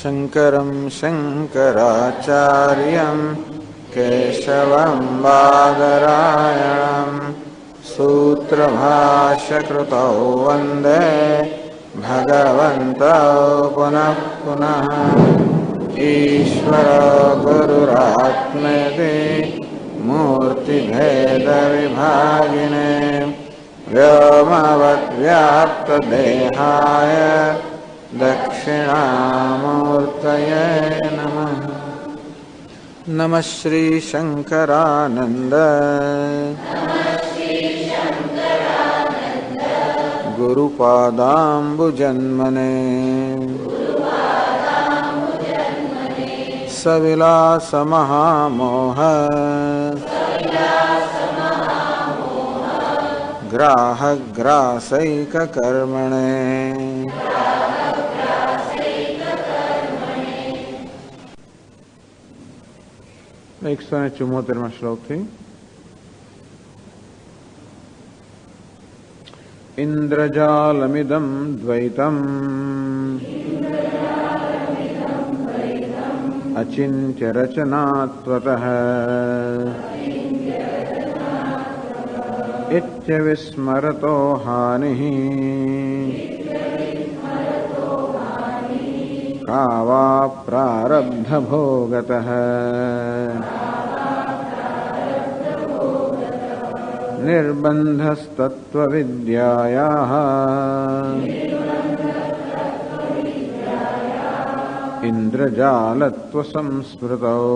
शङ्करं शङ्कराचार्यं केशवं बादरायणं सूत्रभाष्यकृतौ वन्दे भगवन्तौ पुनः पुनः। ईश्वरो गुरुरात्मेति मूर्तिभेदविभागिने व्योमवद्व्याप्तदेहाय दक्षिणामूर्तये नमः। नमः श्रीशङ्करानन्द गुरुपादाम्बुजन्मने सविलासमहामोह ग्राहग्रासैककर्मणे एक 174 श्लोक थी। इंद्रजालमिदं द्वैतम् अचिन्त्य रचनात्वतः इत्यविस्मरतो हानिः का वा प्रारब्धभोगतः निर्बन्धस्तत्त्वविद्यायाः इन्द्रजालत्वसंस्मृतौ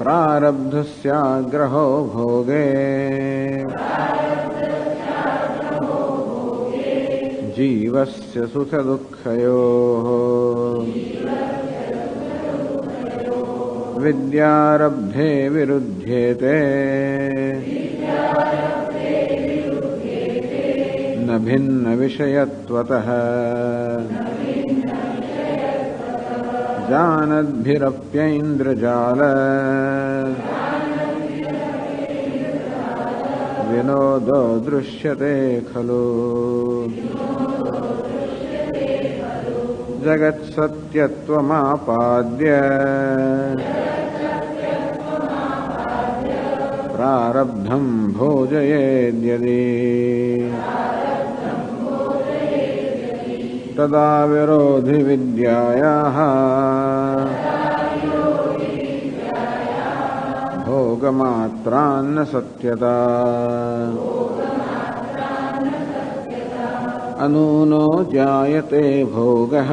प्रारब्धस्याग्रहो भोगे जीवस्य सुखदुःखयोः विद्यारब्धे विरुध्येते न भिन्न विषयत्वतः जानद्भिरप्यैन्द्रजाल विनोदो दृश्यते खलु जगत्सत्यत्वमापाद्य प्रारब्धं भोजयेद्यदि तदा विरोधि विद्यायाः भोगमात्रान्न सत्यता अनूनो जायते भोगः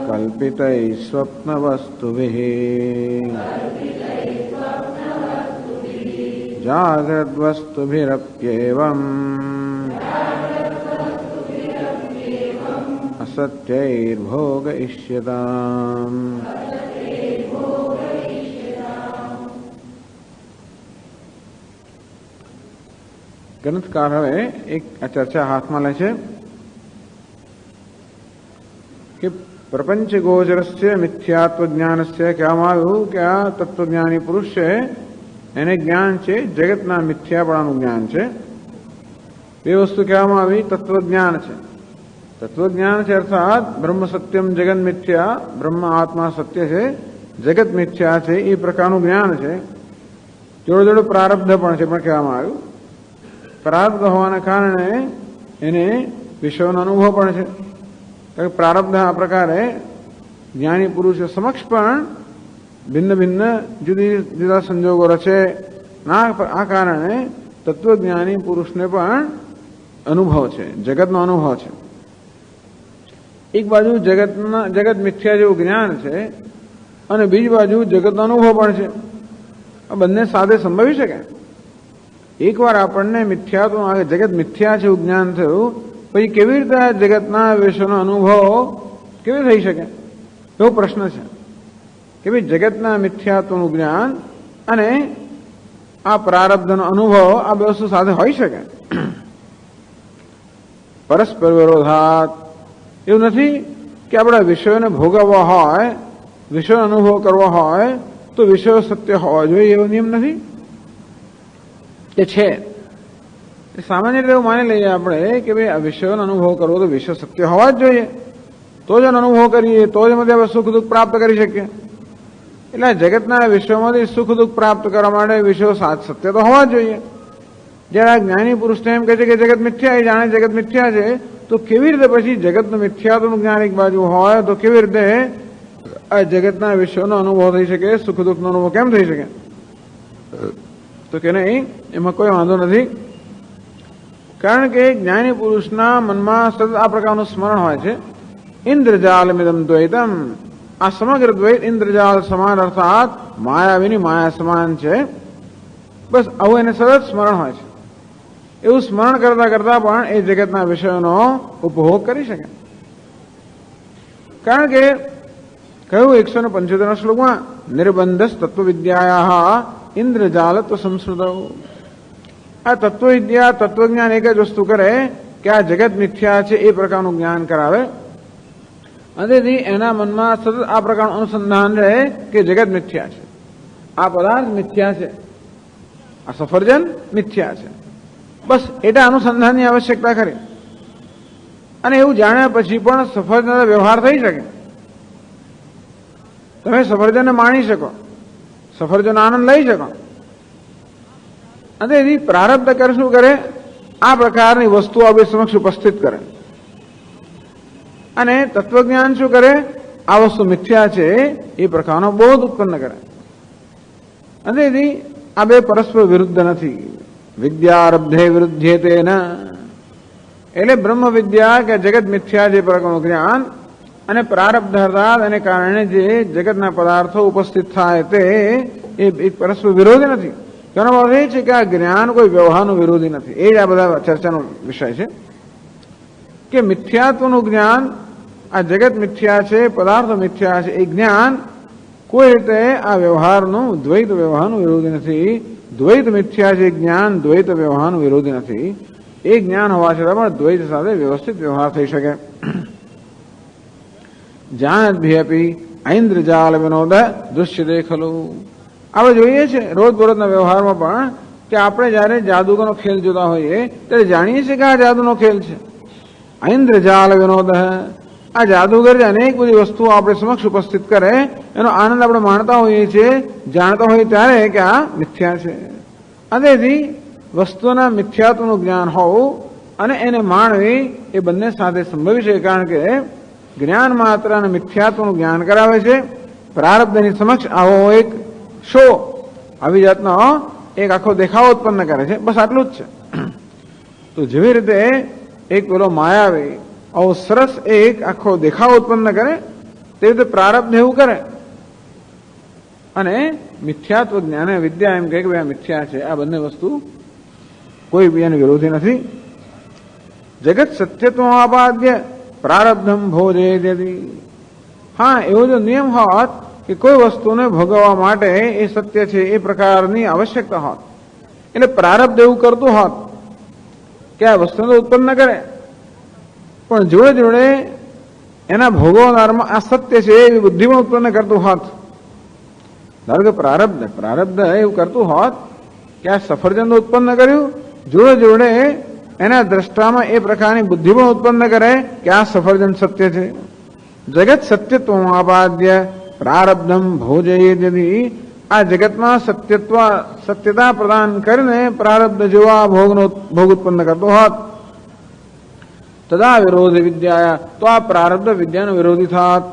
कल्पितैः स्वप्नवस्तुभिः जाग्रद्वस्तुभिरप्येवम् असत्यैर्भोग इष्यताम्। ગ્રંથકાર હવે એક ચર્ચા હાથમાં લે છે કે પ્રપંચ ગોચરસ્ય મિથ્યાત્વ જ્ઞાનસ્ય કહેવામાં આવ્યું કે આ તત્વજ્ઞાની પુરુષ છે એને જ્ઞાન છે જગતના મિથ્યાપણાનું જ્ઞાન છે. બે વસ્તુ કહેવામાં આવી તત્વજ્ઞાન છે. તત્વજ્ઞાન છે અર્થાત બ્રહ્મ સત્યમ જગત મિથ્યા, બ્રહ્મ આત્મા સત્ય છે, જગત મિથ્યા છે એ પ્રકારનું જ્ઞાન છે. જોડે જોડે પ્રારબ્ધ પણ છે પણ કહેવામાં આવ્યું. પ્રારબ્ધ હોવાના કારણે એને વિષયનો અનુભવ પણ છે. પ્રારબ્ધ આ પ્રકારે જ્ઞાની પુરુષ સમક્ષ પણ ભિન્ન ભિન્ન જુદી જુદા સંજોગો રચે. આ કારણે તત્વજ્ઞાની પુરુષને પણ અનુભવ છે, જગતનો અનુભવ છે. એક બાજુ જગત મિથ્યા જેવું જ્ઞાન છે અને બીજી બાજુ જગતનો અનુભવ પણ છે. આ બંને સાથે સંભવી શકે. એકવાર આપણને જગત મિથ્યા છે એવું જ્ઞાન થયું, પછી કેવી રીતે આ જગતના વિષયનો અનુભવ કેવી થઈ શકે એવો પ્રશ્ન છે કે ભાઈ જગતના મિથ્યાત્વનું જ્ઞાન અને આ પ્રારબ્ધનો અનુભવ આ બે વસ્તુ સાથે હોઈ શકે? પરસ્પર વિરોધાત. એવું નથી કે આપણે વિષયોને ભોગવવા હોય, વિષયનો અનુભવ કરવો હોય તો વિષયો સત્ય હોવા જોઈએ એવો નિયમ નથી. એ છે સામાન્ય રીતે એવું માની લઈએ આપણે કે ભાઈ આ વિષયોનો અનુભવ કરવો તો વિષય સત્ય હોવા જ જોઈએ, તો જ અનુભવ કરીએ તો જ એમાંથી આપણે સુખ દુઃખ પ્રાપ્ત કરી શકીએ. એટલે જગતના વિષયોમાંથી સુખ દુઃખ પ્રાપ્ત કરવા માટે વિષયો સત્ય તો હોવા જ જોઈએ. જ્યારે આ જ્ઞાની પુરુષ એમ કહે છે કે જગત મિથ્યા, એ જાણે જગત મિથ્યા છે, તો કેવી રીતે પછી જગતનું મિથ્યાત્વનું જ્ઞાન એક બાજુ હોય તો કેવી રીતે આ જગતના વિષયોનો અનુભવ થઈ શકે, સુખ દુઃખનો અનુભવ કેમ થઈ શકે? તો કે નહીં, એમાં કોઈ વાંધો નથી. કારણ કે જ્ઞાની પુરુષના મનમાં સતત આ પ્રકારનું સ્મરણ હોય છે, ઇન્દ્રજાલમિદમ દ્વૈતમ. આ સમગ્ર દ્વૈત ઇન્દ્રજાલ સમાન, અર્થાત માયાવીની માયા સમાન છે. બસ આવું એને સતત સ્મરણ હોય છે. એવું સ્મરણ કરતા કરતા પણ એ જગતના વિષયોનો ઉપભોગ કરી શકે. કારણ કે કહ્યું 175 શ્લોકમાં, નિર્બંધસ તત્વવિદ્યાયા ઇન્દ્રજાલત્વ સંસ્કૃત. આ તત્વવિદ્યા, તત્વજ્ઞાન એક જ વસ્તુ કરે કે આ જગત મિથ્યા છે એ પ્રકારનું જ્ઞાન કરાવે. અને એના મનમાં સતત આ પ્રકારનું અનુસંધાન રહે કે જગત મિથ્યા છે, આ પદાર્થ મિથ્યા છે, આ સફરજન મિથ્યા છે. બસ એટલા અનુસંધાનની આવશ્યકતા ખરી. અને એવું જાણ્યા પછી પણ સફરજનનો વ્યવહાર થઈ શકે. તમે સફરજનને માણી શકો, સફરજનનો આનંદ લઈ શકો. અને એની પ્રારબ્ધ કર શું કરે? આ પ્રકારની વસ્તુઓ આપણી સમક્ષ ઉપસ્થિત કરે. અને તત્વજ્ઞાન શું કરે? આ વસ્તુ મિથ્યા છે એ પ્રકારનો બોધ ઉત્પન્ન કરે. અને એની આ બે પરસ્પર વિરુદ્ધ નથી. વિદ્યારબ્ધે વિરુદ્ધ્યેતે ન. એટલે બ્રહ્મ વિદ્યા કે જગત મિથ્યા જે પ્રકારનું જ્ઞાન અને પ્રારબ્ધ અર્થાત એને કારણે જે જગતના પદાર્થો ઉપસ્થિત થાય તે એ પરસ્પર વિરોધી નથી. તેનો અર્થ એ છે કે આ જ્ઞાન કોઈ વ્યવહારનું વિરોધી નથી. એ જ આ બધા ચર્ચાનો વિષય છે કે મિથ્યાત્વનું જ્ઞાન, આ જગત મિથ્યા છે, પદાર્થો મિથ્યા છે, એ જ્ઞાન કોઈ રીતે આ વ્યવહારનું, દ્વૈત વ્યવહારનું વિરોધી નથી. દ્વૈત મિથ્યા છે જ્ઞાન, દ્વૈત વ્યવહારનું વિરોધી નથી. એ જ્ઞાન હોવા છતાં પણ દ્વૈત સાથે વ્યવસ્થિત વ્યવહાર થઈ શકે. જાનદ્ભિ અપી ઐન્દ્રજાલ વિનોદ દૃશ્યતે ખલુ. આપણે જોઈએ છે રોજબરોજના વ્યવહારમાં પણ કે આપણે જયારે જાદુગરનો ખેલ જોતા હોઈએ ત્યારે જાણીએ છીએ કે આ જાદુનો ખેલ છે. ઐન્દ્રજાલ વિનોદ. આ જાદુગર જે અનેક બધી વસ્તુઓ આપણે સમક્ષ ઉપસ્થિત કરે એનો આનંદ આપણે માણતા હોઈએ છીએ, જાણતા હોઈએ ત્યારે કે આ મિથ્યા છે. અને તેથી વસ્તુના મિથ્યાત્વનું જ્ઞાન હોવું અને એને માણવી એ બંને સાથે સંભવી છે. કારણ કે જ્ઞાન માત્ર અને મિથ્યાત્વનું જ્ઞાન કરાવે છે. પ્રારબ્ધની સમક્ષ આવો એક શો, આવી જાતનો એક આખો દેખાવ ઉત્પન્ન કરે છે. બસ આટલું જ છે. તો જેવી રીતે એક પેલો માયાવી આવો સરસ એક આખો દેખાવ ઉત્પન્ન કરે, તે રીતે પ્રારબ્ધ એવું કરે. અને મિથ્યાત્વ જ્ઞાન વિદ્યા એમ કહે કે ભાઈ આ મિથ્યા છે. આ બંને વસ્તુ કોઈ બીજાની વિરોધી નથી. જગત સત્યત્વ આપાદ્ય પ્રારબ્ધમ ભોજેયતિ. હા, એવો જો નિયમ હોત કે કોઈ વસ્તુને ભોગવવા માટે એ સત્ય છે એ પ્રકારની આવશ્યકતા હોત, એટલે પ્રારબ્ધ એવું કરતું હોત કે આ વસ્તુને ઉત્પન્ન કરે, પણ જોડે જોડે એના ભોગવનારમાં આ સત્ય છે એવી બુદ્ધિ પણ ઉત્પન્ન કરતું હોત. ધારો કે પ્રારબ્ધ એવું કરતું હોત કે આ સફરજન ઉત્પન્ન કર્યું, જોડે જોડે એના દ્રષ્ટામાં એ પ્રકારની બુદ્ધિ પણ ઉત્પન્ન કરે કે આ સફરજન સત્ય છે. જગત સત્યત્વ આપાદ્ય પ્રારબ્ધમ ભોજયતિ. આ જગતમાં સત્યતા પ્રદાન કરીને પ્રારબ્ધ જેવા ભોગ ઉત્પન્ન કરતો હોત, તદા વિરોધી વિદ્યા. તો આ પ્રારબ્ધ વિદ્યાનો વિરોધી થાત.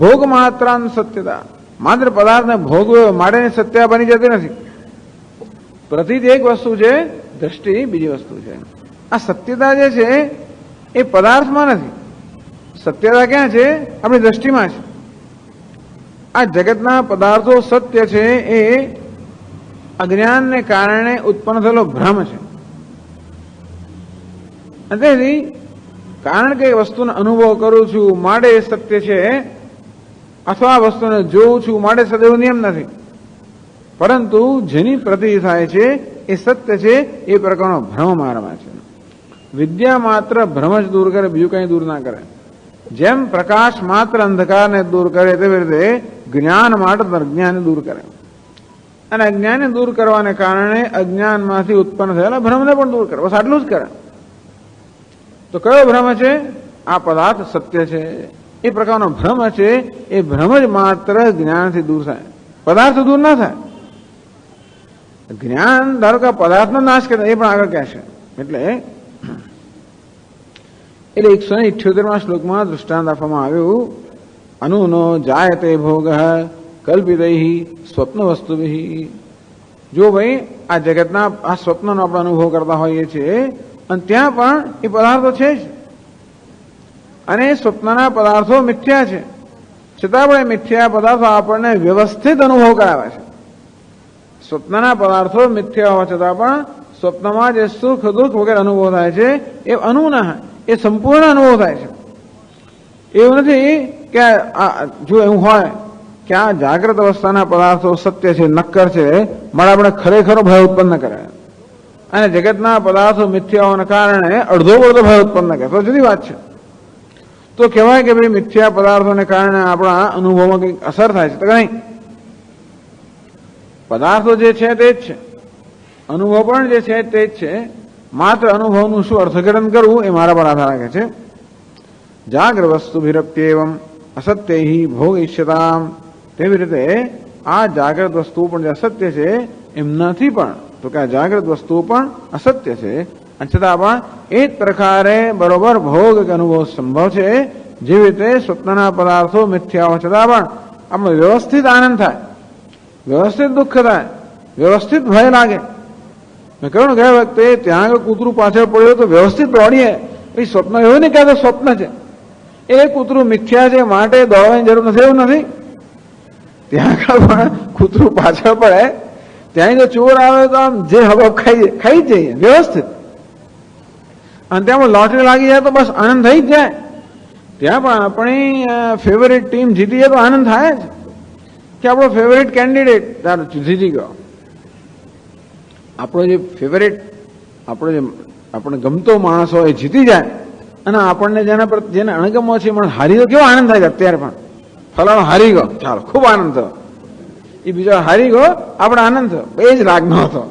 ભોગ માત્રાન સત્યતા. માત્ર પદાર્થને ભોગવ્યો માટેની સત્ય બની જતી નથી. પ્રતીત એક વસ્તુ છે, દ્રષ્ટિ બીજી વસ્તુ છે. આ સત્યતા જે છે એ પદાર્થમાં નથી. સત્યતા ક્યાં છે? આપણી દ્રષ્ટિમાં છે. આ જગતના પદાર્થો સત્ય છે એ અજ્ઞાનને કારણે ઉત્પન્ન થયેલો ભ્રમ છે. તેથી કારણ કે વસ્તુનો અનુભવ કરું છું માટે એ સત્ય છે, અથવા આ વસ્તુને જોઉં છું માટે સદૈવ નિયમ નથી. પરંતુ જેની પ્રતિ થાય છે એ સત્ય છે એ પ્રકારનો ભ્રમ મારામાં છે. વિદ્યા માત્ર ભ્રમ જ દૂર કરે, બીજું કંઈ દૂર ના કરે. જેમ પ્રકાશ માત્ર અંધકારને દૂર કરે તેવી રીતે જ્ઞાન માત્ર અજ્ઞાનને દૂર કરે. અને અજ્ઞાનને દૂર કરવાને કારણે અજ્ઞાનમાંથી ઉત્પન્ન થયેલા ભ્રમને પણ દૂર કરે. બસ આટલું જ કરે. તો કયો ભ્રમ છે? આ પદાર્થ સત્ય છે એ પ્રકારનો ભ્રમ છે. એ ભ્રમ જ માત્ર જ્ઞાનથી દૂર થાય, પદાર્થ દૂર ના થાય. જ્ઞાન ધારો કે પદાર્થનો નાશ કરે એ પણ આગળ કહેશે. એટલે 178માં શ્લોકમાં દૃષ્ટાંત આપવામાં આવ્યું, અનુનો જાયતે ભોગ કલ્પિતૈ સ્વપ્ન વસ્તુભિ. જો ભાઈ આ જગતના આ સ્વપ્નનો આપણે અનુભવ કરતા હોઈએ છીએ અને ત્યાં પણ એ પદાર્થો છે જ, અને સ્વપ્નના પદાર્થો મિથ્યા છે, છતાં પણ એ મિથ્યા પદાર્થો આપણને વ્યવસ્થિત અનુભવ કરાવે છે. સ્વપ્નના પદાર્થો મિથ્યા હોવા છતાં પણ સ્વપ્નમાં જે સુખ દુઃખ વગેરે અનુભવ થાય છે એ અનુના, એ સંપૂર્ણ અનુભવ થાય છે. એવું નથી કે જો એવું હોય કે આ જાગ્રત અવસ્થાના પદાર્થો સત્ય છે, નક્કર છે, મારા આપણે ખરેખરો ભય ઉત્પન્ન કરે, અને જગતના પદાર્થો મિથ્યા હોવાને કારણે અડધો પડધો ભય ઉત્પન્ન કરે, તો જુદી વાત છે. તો કહેવાય કે ભાઈ મિથ્યા પદાર્થોને કારણે આપણા અનુભવમાં કંઈક અસર થાય છે? તો નહીં. પદાર્થો જે છે તે જ છે, અનુભવ પણ જે છે તે જ છે. માત્ર અનુભવનું શું અર્થઘટન કરવું એ મારા પર આધાર રાખે છે. જાગ્ર વસ્તુ વિરક્ત્યેવમ અસત્ય ભોગ ઈચ્છતામ. તેવી રીતે આ જાગ્રત વસ્તુ પણ જે અસત્ય છે એમ નથી, પણ તો કે આ જાગ્રત વસ્તુ પણ અસત્ય છે, અને છતાં પણ એ જ પ્રકારે બરોબર ભોગ કે અનુભવ સંભવ છે. જેવી રીતે સ્વપ્નના પદાર્થો મિથ્યા હોવા છતાં પણ આપણે વ્યવસ્થિત આનંદ થાય, વ્યવસ્થિત દુઃખ થાય, વ્યવસ્થિત ભય લાગે. મેં કહ્યું ગયા વખતે ત્યાં આગળ કૂતરું પાછળ પડ્યું તો વ્યવસ્થિત દોડીએ. એ સ્વપ્ન એવું નહીં કહેતો સ્વપ્ન છે, એ કૂતરું મિથ્યા છે માટે દોડવાની જરૂર નથી, એવું નથી. ત્યાં આગળ પણ કૂતરું પાછળ પડે, ત્યાં જો ચોર આવે તો આમ જે હબબ ખાઈ જ જઈએ વ્યવસ્થિત, અને ત્યાં લોટરી લાગી જાય તો બસ આનંદ થઈ જ જાય. ત્યાં પણ આપણી ફેવરેટ ટીમ જીતી જાય તો આનંદ થાય જ, કે આપણો ફેવરેટ કેન્ડિડેટ તારો જીતી ગયો. આપણો જે ફેવરેટ, આપણો જે આપણે ગમતો માણસ હોય એ જીતી જાય, અને આપણને જેના પર જેને અણગમો છે મને હારી ગયો, કેવો આનંદ થાય છે. અત્યારે પણ ફલાણો હારી ગયો, ચાલો ખૂબ આનંદ થયો. એ બીજો હારી ગયો, આપણે આનંદ થયો, એ જ રાગનો હતો,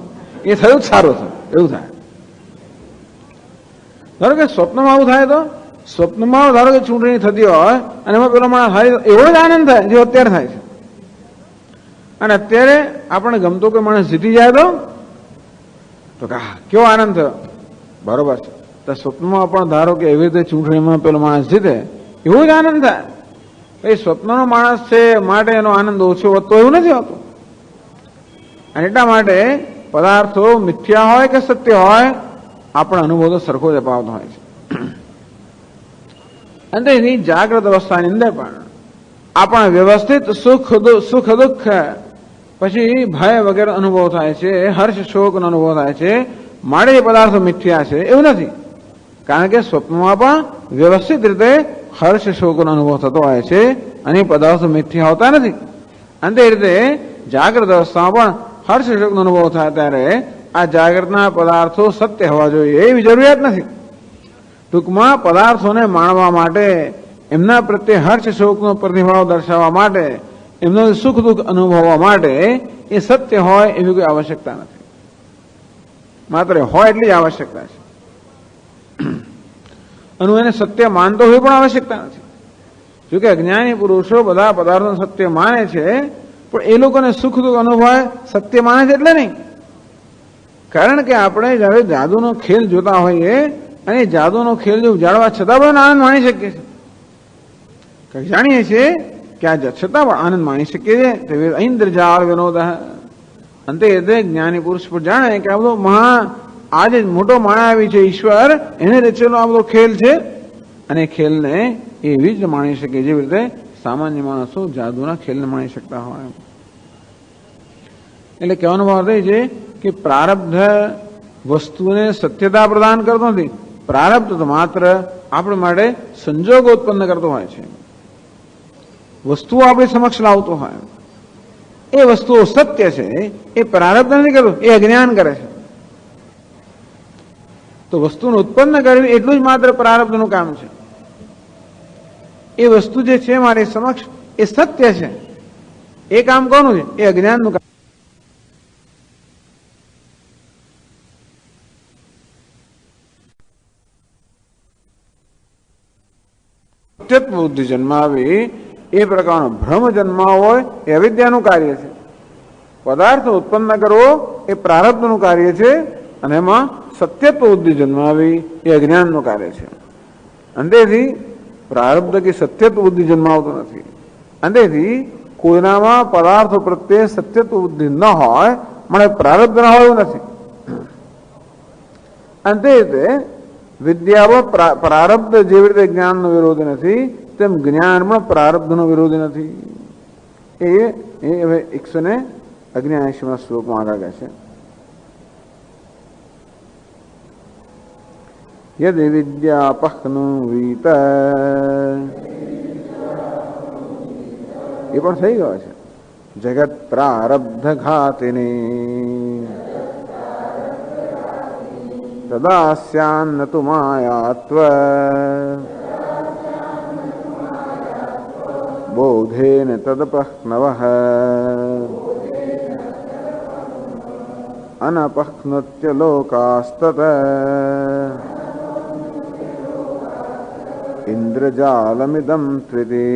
એ થયું જ સારું થયું, એવું થાય. ધારો કે સ્વપ્નમાં આવું થાય તો સ્વપ્નમાં ધારો કે ચૂંટણી થતી હોય અને એમાં પેલો માણસ હારી, એવો જ આનંદ થાય જે અત્યારે થાય છે. અને અત્યારે આપણને ગમતો કોઈ માણસ જીતી જાય તો કેવો આનંદ થયો, બરોબર છે. તો સ્વપ્નમાં પણ ધારો કે એવી રીતે ચૂંટણીમાં પેલો માણસ જીતે, એવો જ આનંદ થાય. એ સ્વપ્નનો માણસ છે માટે એનો આનંદ ઓછો વધતો એવું નથી હોતું. અને એટલા માટે પદાર્થો મિથ્યા હોય કે સત્ય હોય, આપણા અનુભવ તો સરખો જ અપાવતો હોય છે. અને એની જાગ્રત અવસ્થાની અંદર પણ આપણા વ્યવસ્થિત સુખ દુઃખ પછી ભય વગેરે અનુભવ થાય છે, હર્ષ શોકનો અનુભવ થાય છે, માટે એ પદાર્થો મિથ્યા છે એવું નથી. કારણ કે સ્વપ્નમાં પણ વ્યવસ્થિત રીતે હર્ષ શોકનો અનુભવ થતો હોય છે, અને પદાર્થો મિથ્યા હોતા નથી. અને તે રીતે જાગ્રત અવસ્થામાં પણ હર્ષ શોકનો અનુભવ થાય ત્યારે આ જાગ્રતના પદાર્થો સત્ય હોવા જોઈએ એવી જરૂરિયાત નથી. ટૂંકમાં પદાર્થોને માણવા માટે, એમના પ્રત્યે હર્ષ શોકનો પ્રતિભાવ દર્શાવવા માટે, એમનો સુખ દુઃખ અનુભવવા માટે એ સત્ય હોય એવી કોઈ આવશ્યકતા નથી. માત્ર હોય એટલી જ આવશ્યકતા છે. અને એને સત્ય માનતો હોય પણ આવશ્યકતા નથી. જોકે અજ્ઞાની પુરુષો બધા પદાર્થો સત્ય માને છે, પણ એ લોકોને સુખ દુઃખ અનુભવાય સત્ય માને છે એટલે નહીં. કારણ કે આપણે જયારે જાદુનો ખેલ જોતા હોઈએ અને જાદુનો ખેલ જો ઉજાડવા છતાં પણ આનંદ માણી શકીએ છીએ, જાણીએ છીએ કે આ છતાં પણ આનંદ માણી શકીએ છીએ. ઇન્દ્રજાળ વિનોદ અંતે જ્ઞાની પુરુષ પર જાણે કે આ બધો આજે મોટો માણા આવી છે ઈશ્વર, એને રચેલો આ બધો ખેલ છે, અને ખેલને એવી જ માણી શકે જેવી રીતે સામાન્ય માણસો જાદુના ખેલને માણી શકતા હોય. એટલે કહેવાનો ભાવ એ છે કે પ્રારબ્ધ વસ્તુને સત્યતા પ્રદાન કરતો નથી. પ્રારબ્ધ તો માત્ર આપણા માટે સંજોગો ઉત્પન્ન કરતો હોય છે, વસ્તુઓ આપણી સમક્ષ લાવતો હોય. એ વસ્તુઓ સત્ય છે એ પ્રારબ્ધ નથી કરતું, એ અજ્ઞાન કરે છે. તો વસ્તુને ઉત્પન્ન કરવી એટલું જ માત્ર પ્રારબ્ધનું કામ છે. એ વસ્તુ જે છે મારી સમક્ષ એ સત્ય છે, એ કામ કોનું છે? એ અજ્ઞાનનું કામ. સત્યત્વ બુદ્ધિ જન્માવી એ પ્રકારનો ભ્રમ જન્માવો હોય એ અવિદ્યાનું કાર્ય છે. પદાર્થ ઉત્પન્ન કરવો એ પ્રારબ્ધનું કાર્ય છે અને એમાં સત્યત્વ બુદ્ધિ જન્માવી એ અજ્ઞાનનું કાર્ય છે. અંતેથી પ્રારબ્ધ કે સત્યત્વ બુદ્ધિ જન્માવતો નથી. અંતેથી કોઈનામાં પદાર્થો પ્રત્યે સત્યત્વ બુદ્ધિ ન હોય મને પ્રારબ્ધ ન હોય એવું નથી. અંતે રીતે વિદ્યામાં પ્રારબ્ધ જેવી રીતે જ્ઞાનનો વિરોધ નથી તેમ જ્ઞાન પણ પ્રારબ્ધનો વિરોધ નથી. એ હવે 179 શ્લોકમાં આગળ કહે છે. યદિ વિદ્યાપહ્નુવીત એ પણ થઈ ગયો છે. જગત પ્રારબ્ધ ઘાતિની તદા સ્યાન્ન તુ માયાત્વ બોધેન તદપહ્નવઃ અનપહ્નત્ય લોકાસ્તત ઇન્દ્રજાલમિદં ત્વિતિ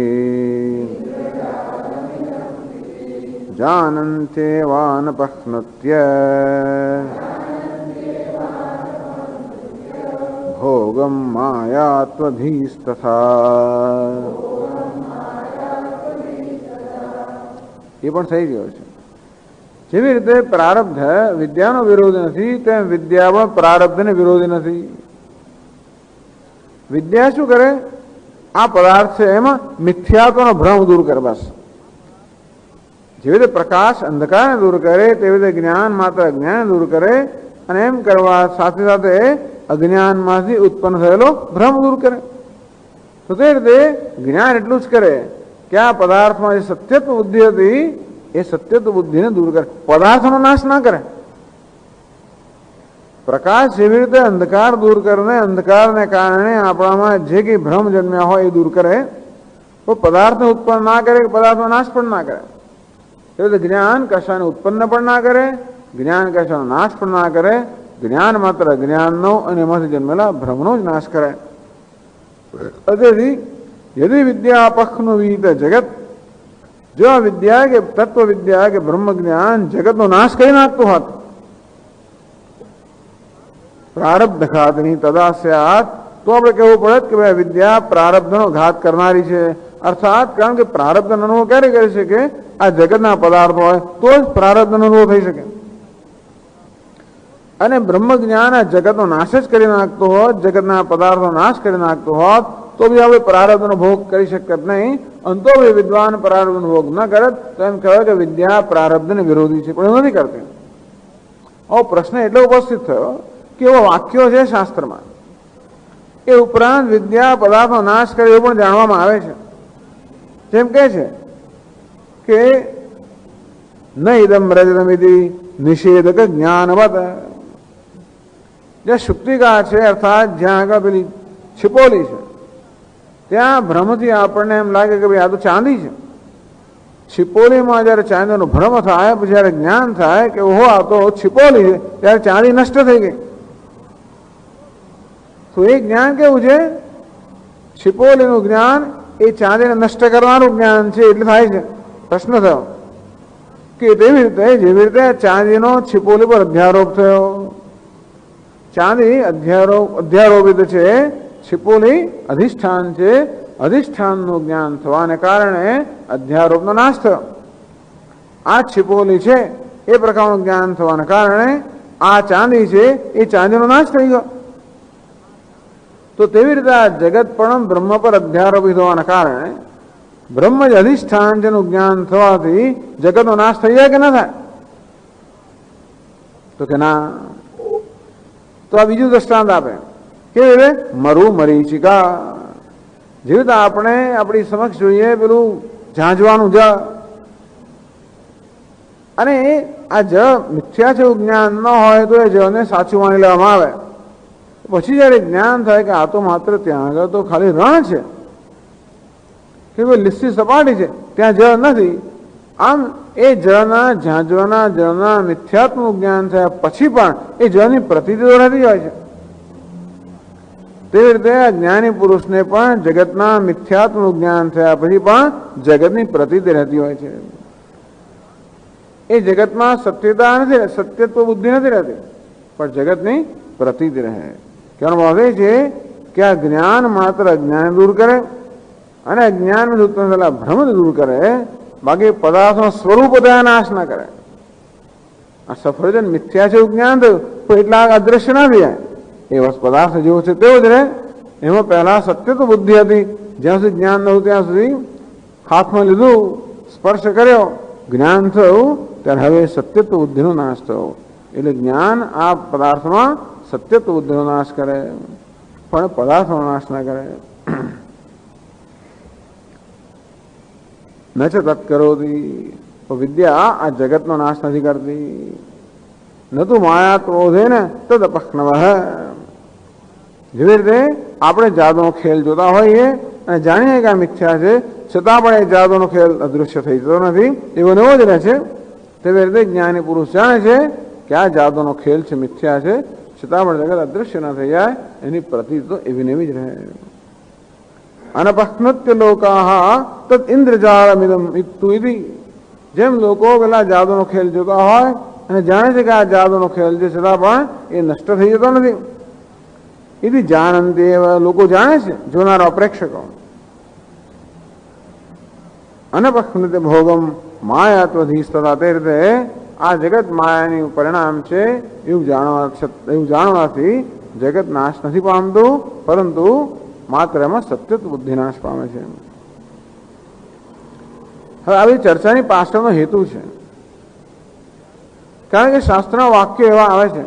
જાનન્ત્યેવાનપહ્નત્ય ભોગમ માયાત્વધીસ્તથા. એ પણ થઈ ગયો છે. જેવી રીતે પ્રારબ્ધ વિદ્યાનો વિરોધ નથી તેમ વિદ્યા પણ પ્રારબ્ધને વિરોધી નથી. વિદ્યા શું કરે? આ પદાર્થ છે એમાં મિથ્યાત્વનો ભ્રમ દૂર કરે. બસ જેવી રીતે પ્રકાશ અંધકારને દૂર કરે તેવી રીતે જ્ઞાન માત્ર અજ્ઞાનને દૂર કરે અને એમ કરવા સાથે સાથે અજ્ઞાનમાંથી ઉત્પન્ન થયેલો ભ્રમ દૂર કરે. તો તે રીતે જ્ઞાન એટલું જ કરે કે આ પદાર્થમાં જે સત્યત્વ બુદ્ધિ હતી એ સત્યત્વ બુદ્ધિને દૂર કરે, પદાર્થનો નાશ ના કરે. પ્રકાશ જેવી રીતે અંધકાર દૂર કરીને અંધકારને કારણે આપણામાં જે કંઈ ભ્રમ જન્મ્યા હોય એ દૂર કરે તો પદાર્થને ઉત્પન્ન ના કરે, પદાર્થનો નાશ પણ ના કરે. એ રીતે જ્ઞાન કશાને ઉત્પન્ન પણ ના કરે, જ્ઞાન કશાનો નાશ પણ ના કરે. જ્ઞાન માત્ર જ્ઞાનનો અને એમાંથી જન્મેલા ભ્રમનો જ નાશ કરે. તેથી યદિ વિદ્યાપહ્નુવીત જગત, જો આ વિદ્યા કે તત્વ વિદ્યા કે બ્રહ્મ જ્ઞાન જગતનો નાશ કરી નાખતું હોત પ્રારબ્ધ ઘાતની તદા સ્યાત, તો આપણે કહેવું પડે કે ભાઈ વિદ્યા પ્રારબ્ધનો ઘાત કરનારી છે. અર્થાત કારણ કે પ્રારબ્ધનો અનુભવ ક્યારે કરી શકે? આ જગતના પદાર્થ હોય તો જ પ્રારબ્ધનો અનુભવ થઈ શકે. અને બ્રહ્મ જ્ઞાન આ જગતનો નાશ જ કરી નાખતો હોત, જગતના પદાર્થનો નાશ કરી નાખતો હોત તો બી આપણે પ્રારબ્ધનો ભોગ કરી શકત નહીં. અંતો બી વિદ્વાન પ્રારબ્ધનો ભોગ ન કરત તો એમ કહેવાય કે વિદ્યા પ્રારબ્ધને વિરોધી છે, પણ એવું નથી કરતી. આવો પ્રશ્ન એટલે ઉપસ્થિત થયો કે એવો વાક્યો છે શાસ્ત્રમાં. એ ઉપરાંત વિદ્યા પદાર્થનો નાશ કરે એવું પણ જાણવામાં આવે છે. જેમ કહે છે કે ન ઇદમ રજતમિતિ નિષેધક જ્ઞાનવત. જે શુક્તિકા છે અર્થાત જ્યાં આગળ પેલી છિપોલી છે ત્યાં ભ્રમથી આપણને એમ લાગે કે ભાઈ આ તો ચાંદી છે. છિપોલીમાં જયારે ચાંદીનો ભ્રમ થાય પછી જયારે જ્ઞાન થાય કે ઓહો આ તો છિપોલી છે ત્યારે ચાંદી નષ્ટ થઈ ગઈ. તો એ જ્ઞાન કેવું છે? છિપોલીનું જ્ઞાન એ ચાંદીને નષ્ટ કરવાનું જ્ઞાન છે. એટલે થાય છે પ્રશ્ન થયો કે તેવી રીતે જેવી રીતે ચાંદીનો છિપોલી પર અધ્યારોપ થયો, ચાંદી અધ્યારોપિત છે, છિપોલી અધિષ્ઠાન છે, અધિષ્ઠાનનું જ્ઞાન થવાને કારણે અધ્યારોપનો નાશ થયો. આ છિપોલી છે એ પ્રકારનું જ્ઞાન થવાને કારણે આ ચાંદી છે એ ચાંદીનો નાશ થઈ ગયો. તો તેવી રીતે આ જગત પણ બ્રહ્મ પર અધ્યારોપિત હોવાના કારણે બ્રહ્મ જ અધિષ્ઠાન જેનું જ્ઞાન થવાથી જગતનો નાશ થઈ જાય કે ના થાય? તો કે ના. તો આ બીજું દ્રષ્ટાંત આપે કેવી રીતે? મરુ મરીચિકા. જેવી રીતે આપણે આપણી સમક્ષ જોઈએ પેલું ઝાંઝવાનું જ, અને આ જ મિથ્યા છે એવું જ્ઞાન ન હોય તો એ જને સાચું માની લેવામાં આવે. પછી જયારે જ્ઞાન થાય કે આ તો માત્ર ત્યાં આગળ તો ખાલી રણ છે કે કોઈ લીસી સપાટી છે, ત્યાં જળ નથી. આમ એ જળના ઝાંઝવાના જળના મિથ્યાત્વનું જ્ઞાન થયા પછી પણ એ જળની પ્રતીતિ તો રહેતી હોય છે. તેવી રીતે જ્ઞાની પુરુષને પણ જગતના મિથ્યાત્વનું જ્ઞાન થયા પછી પણ જગતની પ્રતીતિ રહેતી હોય છે. એ જગતમાં સત્યતા નથી, સત્યત્વ બુદ્ધિ નથી રહેતી, પણ જગતની પ્રતીતિ રહે. કહેવાનો ભાવ એ છે કે આ જ્ઞાન માત્ર અજ્ઞાન દૂર કરે અને અજ્ઞાન ઉત્પન્ન થયેલા ભ્રમ દૂર કરે, બાકી પદાર્થનો સ્વરૂપ થયા નાશ ના કરે. આ સફરજન મિથ્યા છે એવું જ્ઞાન થયું પણ એટલા અદ્રશ્ય ના થયા. એ વસ્તુ પદાર્થ જેવો છે તેવો જ રહે. એમાં પહેલા સત્ય તો બુદ્ધિ હતી, જ્યાં સુધી જ્ઞાન ન હતું ત્યાં સુધી હાથમાં લીધું, સ્પર્શ કર્યો, જ્ઞાન થયું, ત્યારે હવે સત્યત્વ બુદ્ધિનો નાશ થયો. એટલે જ્ઞાન આ પદાર્થમાં સત્યત્વ બુદ્ધિનો નાશ કરે પણ પદાર્થનો નાશ ના કરે. ન છે તત્કરોતી, વિદ્યા આ જગતનો નાશ નથી કરતી. ન તો માયા ક્રોધે ને તદ અપક્નવ. જેવી રીતે આપણે જાદુનો ખેલ જોતા હોઈએ અને જાણીએ કે આ મિથ્યા છે, છતાં પણ એ જાદુનો ખેલ અદૃશ્ય થઈ જતો નથી, એવો નવો જ રહે છે. તેવી રીતે જ્ઞાની પુરુષ જાણે છે કે આ જાદુનો ખેલ છે, મિથ્યા છે, છતાં પણ જગત અદૃશ્ય ના થઈ જાય, એની પ્રતીતિ તો એવી ને એવી જ રહે. અનપક્નત્ય લોકાહ તદ ઇન્દ્રજાળમિદમ ઇત્તુ ઇતિ. જેમ લોકો પેલા જાદુનો ખેલ જોતા હોય અને જાણે છે કે આ જાદુનો ખેલ છે, છતાં પણ એ નષ્ટ થઈ જતો નથી. એથી જાણંતે, લોકો જાણે છે, જોનારા પ્રેક્ષકો. અનપક્નતે ભોગમ માયાત્વધી તથા, તે રીતે આ જગત માયાની પરિણામ છે એવું જાણવાથી જગત નાશ નથી પામતું, પરંતુ માત્ર એમાં સત્યત્વ બુદ્ધિ નાશ પામે છે. હવે આવી ચર્ચાની પાછળનો હેતુ છે, કારણ કે શાસ્ત્રના વાક્યો એવા આવે છે,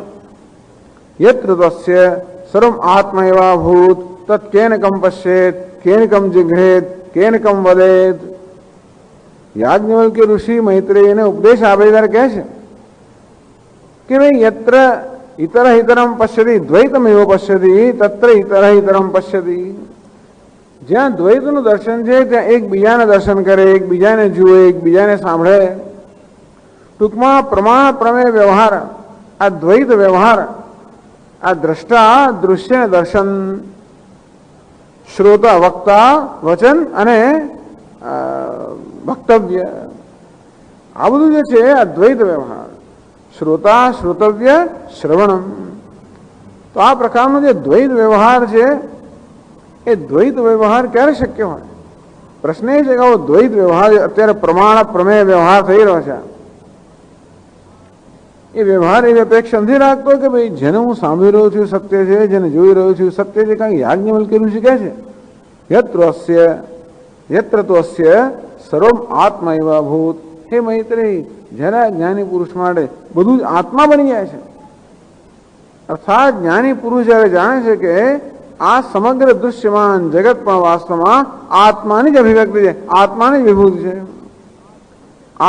યત્ર તસ્ય સર્વમ આત્મા એવા ભૂત તત્ કેનકમ પશ્યેત કેનકમ જિઘ્રેત કેનકમ વદેત. યાજ્ઞવલ્ક્ય ઋષિ મૈત્રેયને ઉપદેશ આપે ત્યારે કહે છે કે ભાઈ યત્ર ઇતર ઇતરમ પશ્યતિ દ્વૈતમેવ પશ્યતિ તત્ર ઇતર ઇતરમ પશ્યતિ. જ્યાં દ્વૈતનું દર્શન છે ત્યાં એકબીજાને દર્શન કરે, એકબીજાને જુએ, એકબીજાને સાંભળે. ટૂંકમાં પ્રમાણ પ્રમેય વ્યવહાર, આ દ્વૈત વ્યવહાર, આ દ્રષ્ટા દૃશ્ય દર્શન, શ્રોતા વક્તા વચન અને વક્તવ્ય, આ બધું જે છે આ દ્વૈત વ્યવહાર. શ્રોતા શ્રોતવ્ય શ્રવણમ. તો આ પ્રકારનો જે દ્વૈત વ્યવહાર છે એ દ્વૈત વ્યવહાર ક્યારે શક્ય હોય? પ્રશ્ન એ છે કે આવો દ્વૈત વ્યવહાર અત્યારે પ્રમાણ પ્રમેય વ્યવહાર થઈ રહ્યો છે, એ વ્યવહાર એવી અપેક્ષા નથી રાખતો કે ભાઈ જેને હું સાંભળી રહ્યો છું સત્ય છે, જેને જોઈ રહ્યો છું સત્ય છે. કારણ કે યાજ્ઞવલ્ક્ય ઋષિ કહે છે યત્ર તસ્ય સર્વમ આત્મા એવા ભૂત. હે મૈત્રેય, જ્યારે જ્ઞાની પુરુષ માટે બધું જ આત્મા બની જાય છે. અર્થાત જ્ઞાની પુરુષ જયારે જાણે છે કે આ સમગ્ર દૃશ્યમાન જગત પણ વાસ્તવમાં આત્માની જ અભિવ્યક્તિ છે, આત્માની જ વિભૂતિ છે.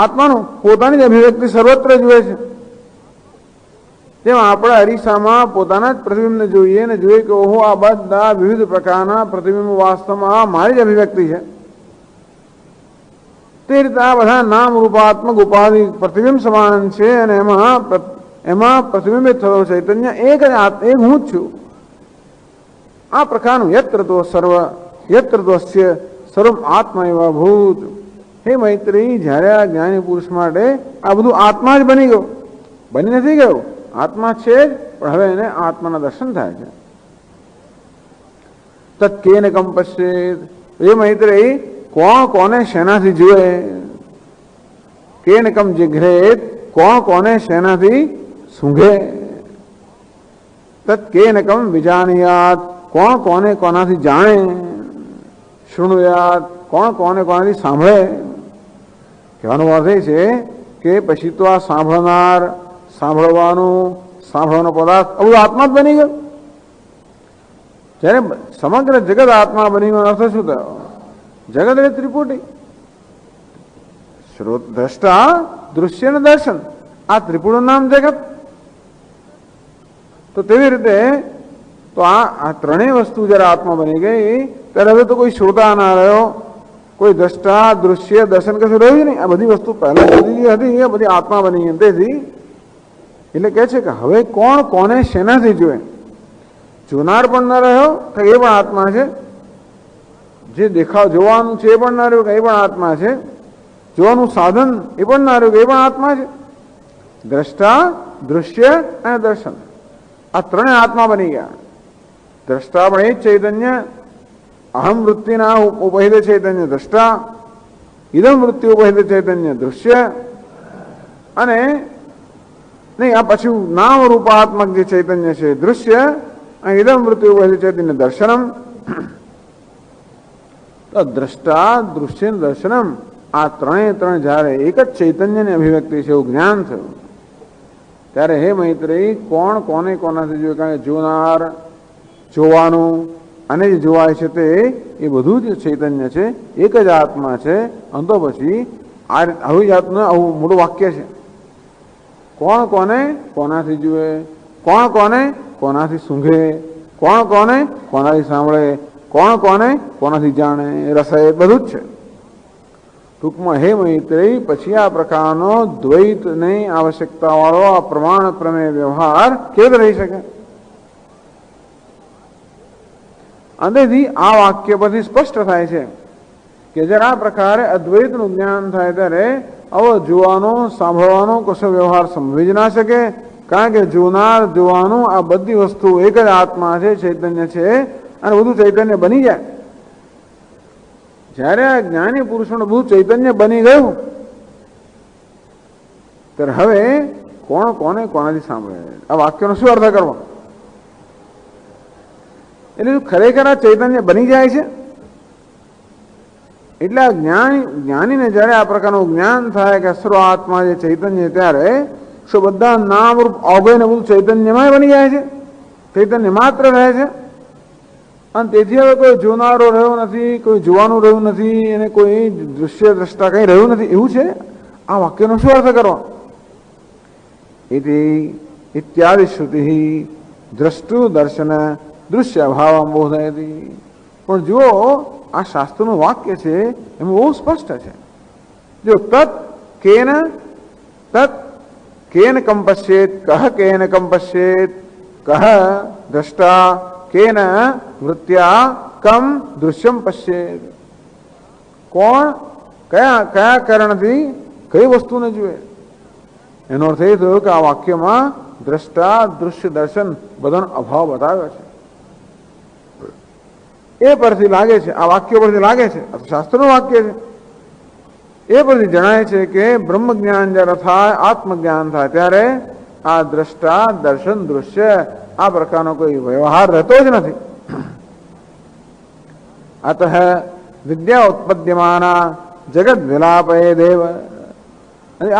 આત્માનું પોતાની જ અભિવ્યક્તિ સર્વત્ર જુએ છે. તેમ આપણે અરીસામાં પોતાના જ પ્રતિબિંબને જોઈએ ને જોઈએ કે ઓહો, આ બધા વિવિધ પ્રકારના પ્રતિબિંબ વાસ્તવમાં મારી જ અભિવ્યક્તિ છે. તે રીતે આ બધા નામ રૂપાત્મક ઉપાધિ પ્રતિબિંબ સમાન છે અને એમાં પ્રતિબિંબિત થતો ચૈતન્ય એક હું જ છું. આ પ્રકારનું યત્ર તસ્ય સર્વમ આત્મા એવા ભૂત. હે મૈત્રી, જ્યારે આ જ્ઞાની પુરુષ માટે આ બધું આત્મા જ બની ગયો, બની નથી ગયું, આત્મા છે જ, પણ હવે એને આત્માના દર્શન થાય છે. તત્ કેનકમ પશ્યેત. એ મૈત્રી, કોણ કોને શેનાથી જુએ? કેનકમ જિઘ્રેત. કોણ કોને શેનાથી સૂંઘે? તત્ કેનકમ વિજાનયાત. કોણ કોને કોનાથી જાણે? શૃણુયાત. કોણ કોને કોનાથી સાંભળે? કહેવાનો અર્થ એ છે કે પછી તો આ સાંભળનાર, સાંભળવાનો પદાર્થ બધું આત્મા જ બની ગયો. જ્યારે સમગ્ર જગત આત્મા બની ગયો અર્થ શું થયો? જગત એટલે ત્રિપુટી, દ્રષ્ટા દૃશ્ય ને દર્શન, આ ત્રિપુટીનું નામ જગત. તો તેવી રીતે તો આ ત્રણેય વસ્તુ જયારે આત્મા બની ગઈ ત્યારે હવે તો કોઈ શ્રોતા ના રહ્યો, કોઈ દ્રષ્ટા દૃશ્ય દર્શન કશું રહ્યું જ નહીં. આ બધી વસ્તુ પહેલા બધી જે હતી એ બધી આત્મા બની ગઈ. તેથી એટલે કહે છે કે હવે કોણ કોને શેનાથી જોએ? જોનાર પણ ન રહ્યો કે એ પણ આત્મા છે, જે દેખાવ જોવાનું છે એ પણ ના રહ્યું કે એ પણ આત્મા છે, જોવાનું સાધન એ પણ ના રહ્યું કે એ પણ આત્મા છે. દ્રષ્ટા, દૃશ્ય અને દર્શન આ ત્રણે આત્મા બની ગયા. દ્રષ્ટા પણ એ જ ચૈતન્ય, અહમ વૃત્તિના ઉપહિત ચૈતન્ય દ્રષ્ટા, ઇદમ વૃત્તિ ઉપહિત ચૈતન્ય દૃશ્ય, અને નહીં આ પછી નામ રૂપાત્મક જે ચૈતન્ય છે દૃશ્ય, અને ઇદમ વૃત્તિ ઉપહિત ચૈતન્ય દર્શનમ. તો દ્રષ્ટા, દૃશ્ય, દર્શનમ આ ત્રણ જ્યારે એક જ ચૈતન્યની અભિવ્યક્તિ છે એવું જ્ઞાન થયું, ત્યારે હે મૈત્રેયી કોણ કોને કોનાથી જોયું? કારણ કે જોનાર, જોવાનું અને જે જોવાય છે તે એ બધું જ ચૈતન્ય છે, એક જ આત્મા છે. અંતો પછી આવી જાતનું આવું મોટું વાક્ય છે. કોણ કોને કોનાથી જુએ, કોણ કોને કોનાથી સૂંઘે, કોણ કોને કોનાથી સાંભળે, કોણ કોને કોનાથી જાણે, રસાય બધું જ છે. ટૂંકમાં હે મૈત્રેયી પછી આ પ્રકારનો દ્વૈતની આવશ્યકતાવાળો આ પ્રમાણ પ્રમેય વ્યવહાર કેવી રહી શકે? અંતેથી આ વાક્ય પરથી સ્પષ્ટ થાય છે કે જ્યારે આ પ્રકારે અદ્વૈતનું જ્ઞાન થાય ત્યારે આવો જોવાનો, સાંભળવાનો કશો વ્યવહાર સંભવી જ ના શકે. કારણ કે જોનાર, જોવાનું આ બધી વસ્તુ એક જ આત્મા છે, ચૈતન્ય છે, અને બધું ચૈતન્ય બની જાય. જ્યારે આ જ્ઞાની પુરુષોને બધું ચૈતન્ય બની ગયું ત્યારે હવે કોણ કોને કોનાથી સાંભળે? આ વાક્યનો શું અર્થ કરવો? એટલે ખરેખર આ ચૈતન્ય બની જાય છે. એટલે આ જ્ઞાનીને જ્યારે આ પ્રકારનું જ્ઞાન થાય કે સર્વ આત્મા જે ચૈતન્ય, ત્યારે શું બધા નામ રૂપ અવયને બધું ચૈતન્યમાં બની જાય છે, ચૈતન્ય માત્ર રહે છે. અને તેથી હવે કોઈ જોનારો રહ્યો નથી, કોઈ જોવાનું રહ્યું નથી, અને કોઈ દૃશ્ય દ્રષ્ટા કંઈ રહ્યું નથી, એવું છે. આ વાક્યનો શું અર્થ કરવો? ઇત્યાદિ શ્રુતિ દ્રષ્ટુ દર્શન દૃશ્ય અભાવ બોધયતી. પણ જુઓ આ શાસ્ત્રનું વાક્ય છે એમાં બહુ સ્પષ્ટ છે. જો તત કેન કંપશ્યેત, કહ કેન કંપશ્યેત, કહ દ્રષ્ટા કેન વૃત્યા કમ દૃશ્યમ પશ્યેત. કોણ કયા કારણથી કઈ વસ્તુને જુએ? એનો અર્થ એ થયો કે આ વાક્યમાં દ્રષ્ટા, દૃશ્ય, દર્શન બધાનો અભાવ બતાવ્યો છે. એ પરથી લાગે છે, આ વાક્ય પરથી લાગે છે, આ શાસ્ત્રનું વાક્ય છે, એ પરથી જણાય છે કે બ્રહ્મ જ્ઞાન જ્યારે થાય, આત્મજ્ઞાન થાય ત્યારે આ દ્રષ્ટા, દર્શન, દૃશ્ય આ પ્રકારનો કોઈ વ્યવહાર રહેતો જ નથી. અતઃ વિદ્યા ઉત્પદ્યમાના જગત વિલાપય દેવ.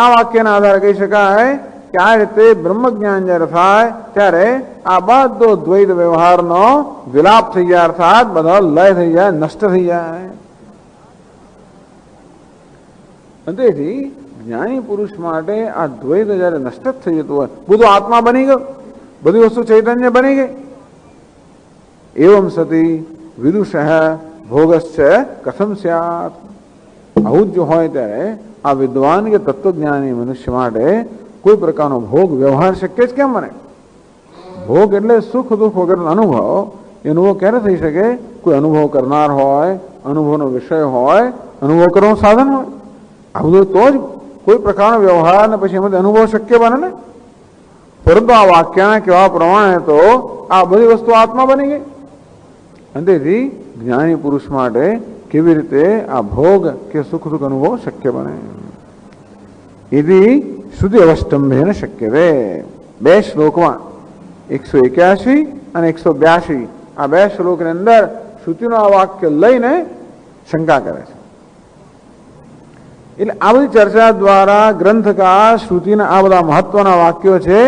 આ વાક્યના આધારે કહી શકાય કે આ રીતે બ્રહ્મ જ્ઞાન જ્યારે થાય ત્યારે આ બધો દ્વૈત વ્યવહારનો વિલાપ થઈ જાય, અર્થાત બધો લય થઈ જાય, નષ્ટ થઈ જાય. તેથી જ્ઞાની પુરુષ માટે આ દ્વૈત જયારે નષ્ટ થઈ જતું હોય, બધું આત્મા બની ગયો, બધી વસ્તુ ચૈતન્ય બની ગઈ. એવમ સતી વિદુષ ભોગશ્ચ કથમ સ્યાત. આવું જ જો હોય ત્યારે આ વિદ્વાન કે તત્વજ્ઞાની મનુષ્ય માટે કોઈ પ્રકારનો ભોગ વ્યવહાર શક્ય જ કેમ બને? ભોગ એટલે સુખ દુઃખ વગરનો અનુભવ. એ અનુભવ ક્યારે થઈ શકે? કોઈ અનુભવ કરનાર હોય, અનુભવનો વિષય હોય, અનુભવ કરવાનું સાધન હોય. આ બધું તો જ કોઈ પ્રકારનો વ્યવહાર ને પછી એમાંથી અનુભવ શક્ય બને ને. પરંતુ આ વાક્યના કહેવા પ્રમાણે તો આ બધી વસ્તુ આત્મા બની ગઈ. અને તેથી જ્ઞાની પુરુષ માટે કેવી રીતે આ ભોગ કે સુખ દુઃખ અનુભવ શક્ય બને? એથી શુદ્ધિ અવસ્તંભેન શક્ય રે. બે શ્લોકમાં 181 અને 182 આ બે શ્લોકની અંદર શ્રુતિનો આ વાક્ય લઈને શંકા કરે છે. એટલે આ બધી ચર્ચા દ્વારા ગ્રંથકાર શ્રુતિના આ બધા મહત્વના વાક્યો છે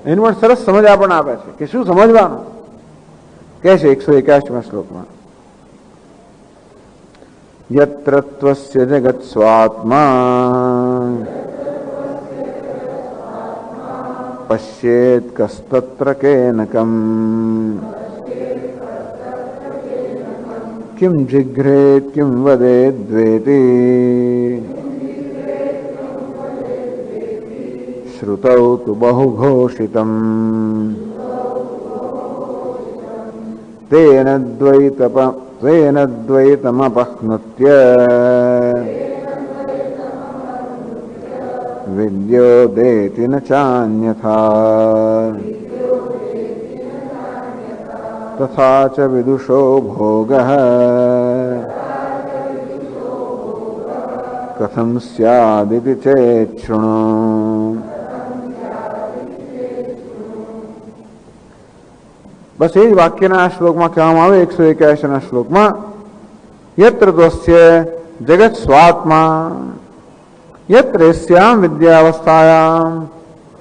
એની પણ સરસ સમજ આપણને આપે છે કે શું સમજવાનું કે છે. 181 શ્લોકમાં યત્ર ત્વસ્ય જગત સ્વાત્મા પશ્યેત કસ્તત્ર કેનકમ કિમ જિઘ્રેત કિમ વદેત દ્વેતિ શ્રુતૌ તુ બહુઘોષિતમ તેન દ્વૈતમપહ્નુત્ય વિદ્યોદેતિ ન ચાન્યથા તથા ચ વિદુષો ભોગઃ કથમ સ્યાદિતિ ચેત શૃણુ. બસ એ જ વાક્યના આ શ્લોકમાં કહેવામાં આવે 181 શ્લોકમાં યત્ર તસ્ય જગત સ્વાત્મા યત્ર સ્યામ વિદ્યાવસ્થાયામ,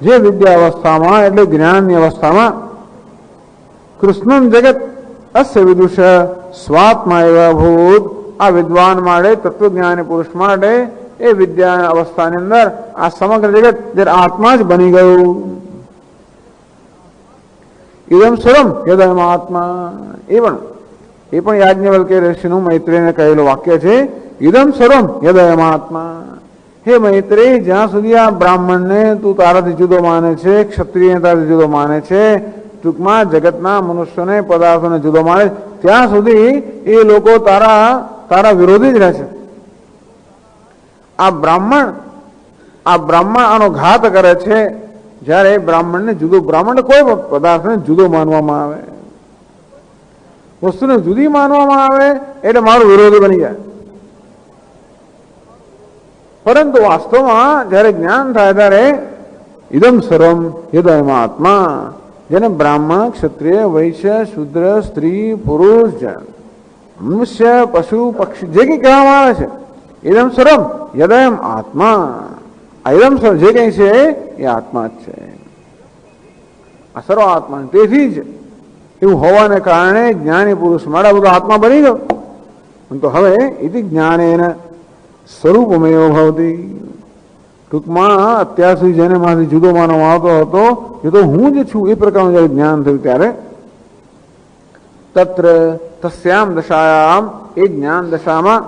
જે વિદ્યાવસ્થામાં એટલે જ્ઞાનની અવસ્થામાં કૃષ્ણમ જગત અસ્ય વિદુષ સ્વાત્મા એવા ભૂત, આ વિદ્વાન માટે તત્વજ્ઞાની પુરુષ માટે એ વિદ્યા અવસ્થાની અંદર આ સમગ્ર જગત જ્યારે આત્મા જ બની ગયું. ઇદમ સર્વમ યદયમ આત્મા, એ પણ યાજ્ઞવલ્ક્ય ઋષિનું મૈત્રેયને કહેલું વાક્ય છે. ઇદમ સર્વમ યદયમ આત્મા. હે મૈત્રેય, જ્યાં સુધી આ બ્રાહ્મણને તું તારાથી જુદો માને છે, ક્ષત્રિયને તારાથી જુદો માને છે, ટૂંકમાં જગતના મનુષ્યોને પદાર્થોને જુદો માને, ત્યાં સુધી એ લોકો તારા વિરોધી જ રહે છે. આ બ્રાહ્મણ આનો ઘાત કરે છે. જ્યારે બ્રાહ્મણને કોઈ પદાર્થને જુદો માનવામાં આવે, વસ્તુને જુદી માનવામાં આવે એટલે મારો વિરોધી બની જાય. પરંતુ વાસ્તવમાં જ્યારે જ્ઞાન થાય ત્યારે ઇદમ સર્વમ યદયમ આત્મા, જેને બ્રાહ્મણ, ક્ષત્રિય, વૈશ્ય, શૂદ્ર, સ્ત્રી, પુરુષ, મનુષ્ય, પશુ, પક્ષી જે કંઈ કહેવામાં આવે છે, ઇદમ સર્વમ યદયમ આત્મા, આ ઇદમ સર્વ જે કંઈ છે એ આત્મા જ છે, આ સર્વ આત્મા. તેથી જ એવું હોવાને કારણે જ્ઞાની પુરુષ મારા બધો આત્મા બની ગયો. તો હવે ઇતિ જ્ઞાનેન સ્વરૂપમેવ ભવતી, ટૂંકમાં અત્યાર સુધી જેને માંથી જુદો માનવામાં આવતો હતો એ તો હું જ છું, એ પ્રકારનું જયારે જ્ઞાન થયું ત્યારે તત્ર તસ્યામ દશાયામ, એ જ્ઞાન દશામાં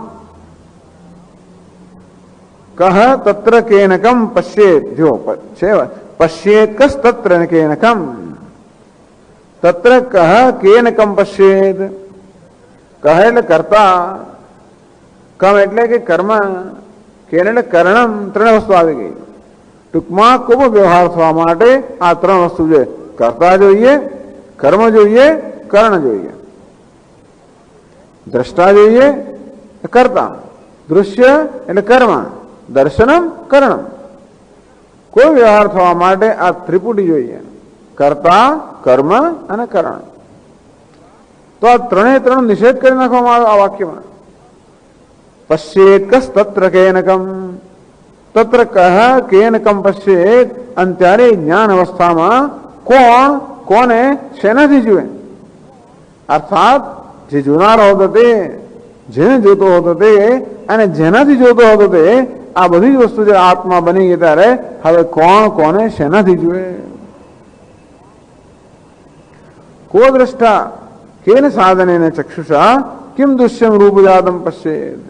કહ તત્ર કેનકમ પશ્યેત, જો છે પશ્યેત કસ તત્ર કેનકમ, તત્ર કહ કેનકમ પશ્યેત. કહ એટલે કરતા, કમ એટલે કે કર્મ, કેન એટલે કર્ણમ, ત્રણ વસ્તુ આવી ગઈ. ટૂંકમાં ખૂબ વ્યવહાર થવા માટે આ ત્રણ વસ્તુ છે. કરતા જોઈએ, કર્મ જોઈએ, કર્ણ જોઈએ. દ્રષ્ટા જોઈએ, કર્તા, દૃશ્ય એટલે કર્મ, દર્શનમ કર્ણમ. કોઈ વ્યવહાર થવા માટે આ ત્રિપુટી જોઈએ, કર્તા, કર્મ અને કર્ણ. તો આ ત્રણ નિષેધ કરી નાખવામાં આવે આ વાક્યમાં. પશ્યેત કસ તત્ર કેનકમ, તત્ર કહ કેનકમ પશ્યેત. અને ત્યારે જ્ઞાન અવસ્થામાં કોને શેનાથી જુએ, અર્થાત જે જોનારો હતો તે, જેને જોતો હતો તે અને જેનાથી જોતો હતો તે, આ બધી જ વસ્તુ જે આત્મા બની ગઈ ત્યારે હવે કોને શેનાથી જુએ. કો દ્રષ્ટા કેન સાધનેન ચક્ષુષા કિમ દુષ્યમ રૂપજાતમ પશ્યેત.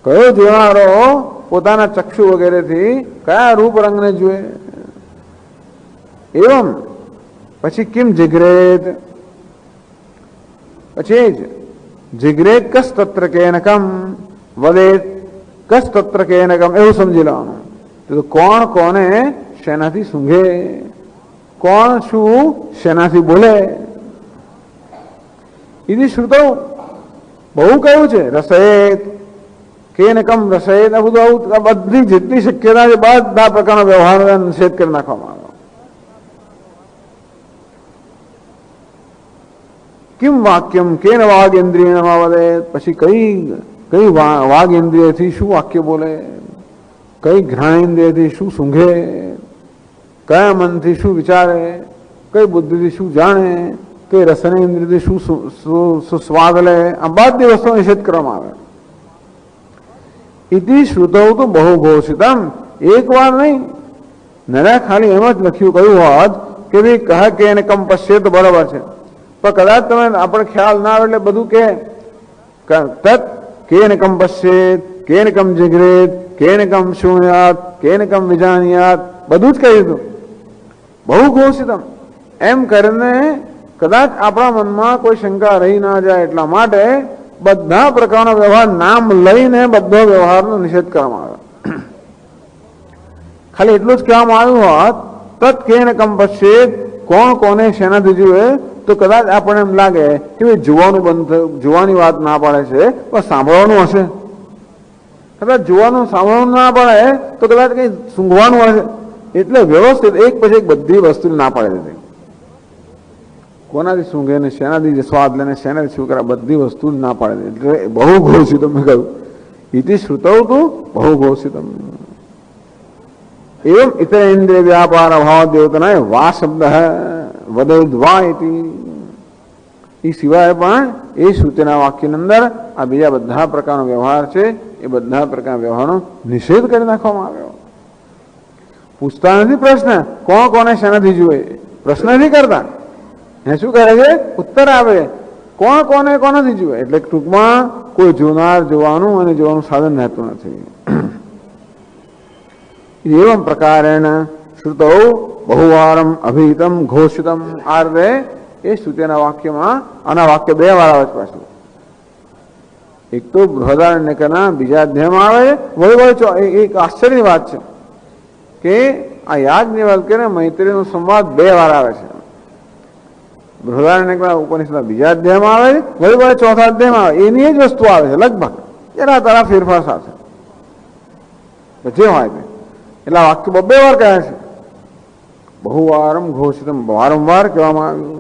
કયો જોનારો પોતાના ચક્ષુ વગેરેથી કયા રૂપ રંગને જુએ. એવમ પછી કિમ જિગ્રેત, પછી જ જિગ્રેત કસ તત્ર કેનકમ વદેત કસ તત્ર કેનકમ, એવું સમજી લેવાનું. તો કોણ કોને શેનાથી સૂંઘે, કોણ શું શેનાથી બોલે. ઇતિ શ્રુતૌ, બહુ કહ્યું છે. રસયેત કેનકમ રસયેત, આ બધું બધી જેટલી શક્યતા છે બધા પ્રકારના વ્યવહાર નિષેધ કરી નાખવામાં આવ્યો. કિમ વાક્યમ કેન વાગ ઇન્દ્રિય વદે, પછી કઈ વાગ ઇન્દ્રિયથી શું વાક્ય બોલે, કઈ ઘ્રાણેન્દ્રિયથી શું સૂંઘે, કયા મનથી શું વિચારે, કઈ બુદ્ધિથી શું જાણે, કઈ રસનેન્દ્રિયથી શું સ્વાદ લે, આ બધી વસ્તુઓ નિષેધ કરવામાં આવે. ઇતિ શ્રુતૌ તો બહુ ઘોષિતમ, એક વાર નહીં, નરા ખાલી એમ જ લખ્યું કહ્યું હોત કે ભાઈ કહ કેનકમ પશ્યેત તો બરાબર છે, પણ કદાચ તમે આપણે ખ્યાલ ના આવે એટલે બધું કે તત કેનકમ પશ્યેત, કેનકમ જિગ્રેત, કેનકમ શૃણ્યાત, કેનકમ વિજાનીયાત, બધું જ કહી દીધું. બહુ ઘોષિતમ એમ કરીને કદાચ આપણા મનમાં કોઈ શંકા રહી ના જાય એટલા માટે બધા પ્રકારનો વ્યવહાર નામ લઈને બધો વ્યવહારનો નિષેધ કરવામાં આવ્યો. ખાલી એટલું જ કહેવામાં આવ્યું હોત તત્ કેન કમ પશ્ચેત, કોણ કોને શેનાથી જુએ, તો કદાચ આપણને એમ લાગે કે ભાઈ જોવાનું બંધ થયું, જોવાની વાત ના પાડે છે, પણ સાંભળવાનું હશે. કદાચ જોવાનું સાંભળવાનું ના પડે તો કદાચ કઈ સૂંઘવાનું હશે. એટલે વ્યવસ્થિત એક પછી એક બધી વસ્તુ ના પાડે દીધી. કોનાથી સૂંઘે ને શેનાથી સ્વાદ લે ને શેનાથી શું કરે, બધી વસ્તુ ના પાડે દે. એટલે બહુ ઘોષિત મેં કહ્યું ઇતિ શ્રુતૌ તું બહુ ઘોષિતમ. एवं इतर इंद्रिय व्यापार अभाव देवतना वा शब्द है वदोद्वा इति. એ સિવાય પણ એ શ્રુતિના વાક્યની અંદર આ બીજા બધા પ્રકારનો વ્યવહાર છે એ બધા પ્રકારના વ્યવહારનો નિષેધ કરી નાખવામાં આવ્યો. પૂછતા નથી પ્રશ્ન કોણ કોને શેનાથી જુએ, પ્રશ્ન નથી કરતા. એ શું કરે છે, ઉત્તર આવે કોણ કોને કોનાથી જુએ. એટલે ટૂંકમાં કોઈ જોનાર જોવાનું અને જોવાનું સાધન રહેતું નથી. એવં પ્રકારેણ શ્રુતૌ બહુવારમ અભિહિતમ ઘોષિતમ. આ રીતે એ શ્રુતિના વાક્યમાં આના વાક્ય બે વાર આવે છે પાછું. એક તો બૃહદારણ્યકના બીજા અધ્યાયમાં આવે છે. વળી એક આશ્ચર્યની વાત છે કે આ યાજ્ઞવલ્ક્ય અને મૈત્રીનો સંવાદ બે વાર આવે છે. બૃહદારણ્યકના ઉપનિષદના બીજા અધ્યાયમાં આવે છે, વળી ચોથા અધ્યાયમાં આવે. એની જ વસ્તુ આવે છે લગભગ, એના તારા ફેરફાર સાથે જે હોય તે. એટલે આ વાક્ય બે વાર કહે છે. બહુવારમ ઘોષિતમ, વારંવાર કહેવામાં આવ્યું.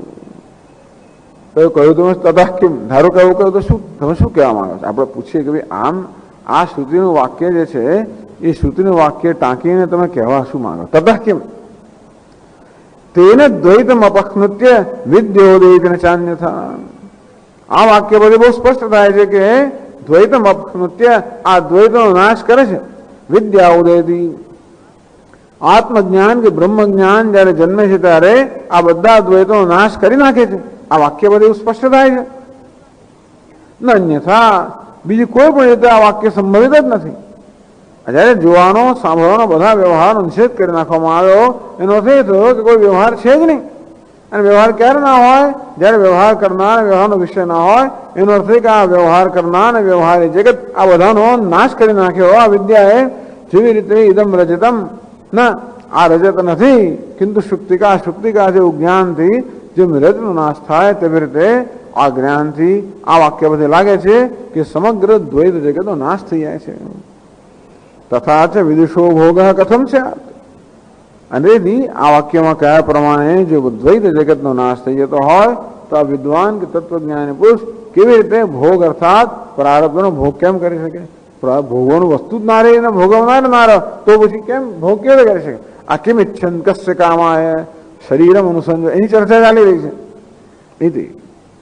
કહ્યું તમે તથા કેમ, ધારો કે એવું કહ્યું તો શું તમે શું કહેવામાં આવે છે. આપણે પૂછીએ કે ભાઈ આમ આ શ્રુતિનું વાક્ય જે છે એ શ્રુતિનું વાક્ય ટાંકીને તમે કહેવા શું માંગો. તથા કેમ તેને દ્વૈતમ અપક્ષનૃત્ય વિદ્યોદયને ચાન્યથા. આ વાક્ય બધે બહુ સ્પષ્ટ થાય છે કે દ્વૈતમ અપક્ષનૃત્ય આ દ્વૈતનો નાશ કરે છે. વિદ્યા ઉદયથી આત્મજ્ઞાન કે બ્રહ્મ જ્ઞાન જયારે જન્મે છે ત્યારે આ બધા દ્વૈતોનો નાશ કરી નાખે છે. આ વાક્ય બધું સ્પષ્ટ થાય છે. ન અન્યથા બીજી કોઈ પણ રીતે આ વાક્ય સંભવિત જ નથી. જ્યારે જોવાનો સાંભળવાનો બધા વ્યવહારનો નિષેધ કરી નાખવામાં આવ્યો એનો અર્થ એ થયો કે કોઈ વ્યવહાર છે જ નહીં. અને વ્યવહાર ક્યારે ના હોય, જ્યારે વ્યવહાર કરનાર વ્યવહારનો વિષય ના હોય. એનો અર્થ એ કે આ વ્યવહાર કરનાર અને વ્યવહારી જગત આ બધાનો નાશ કરી નાખ્યો આ વિદ્યાએ. જેવી રીતે ઇદમ રજતમ ના, આ રજત નથી, કિંતુ શુક્તિકા, શુક્તિકા જેવું જ્ઞાનથી જેમ રજતનો નાશ થાય તેવી રીતે આ જ્ઞાનથી આ વાક્ય બધે લાગે છે કે સમગ્ર દ્વૈત જગતનો નાશ થઈ જાય છે. તથા ચ વિદુષો ભોગ કથમ છે. અને આ વાક્યમાં કયા પ્રમાણે જો દ્વૈત જગતનો નાશ થઈ જતો હોય તો આ વિદ્વાન કે તત્વજ્ઞાની પુરુષ કેવી રીતે ભોગ અર્થાત પ્રારબ્ધનો ભોગ કેમ કરી શકે. ભોગવાનું વસ્તુ જ ના રહી અને ભોગવનાર ના રહે તો પછી કેમ ભોગ કેવી કરી શકે. આ કેમ ઈચ્છન કસ્ય કામાય શરીરમ અનુસંધ, એની ચર્ચા ચાલી રહી છે. ઇતિ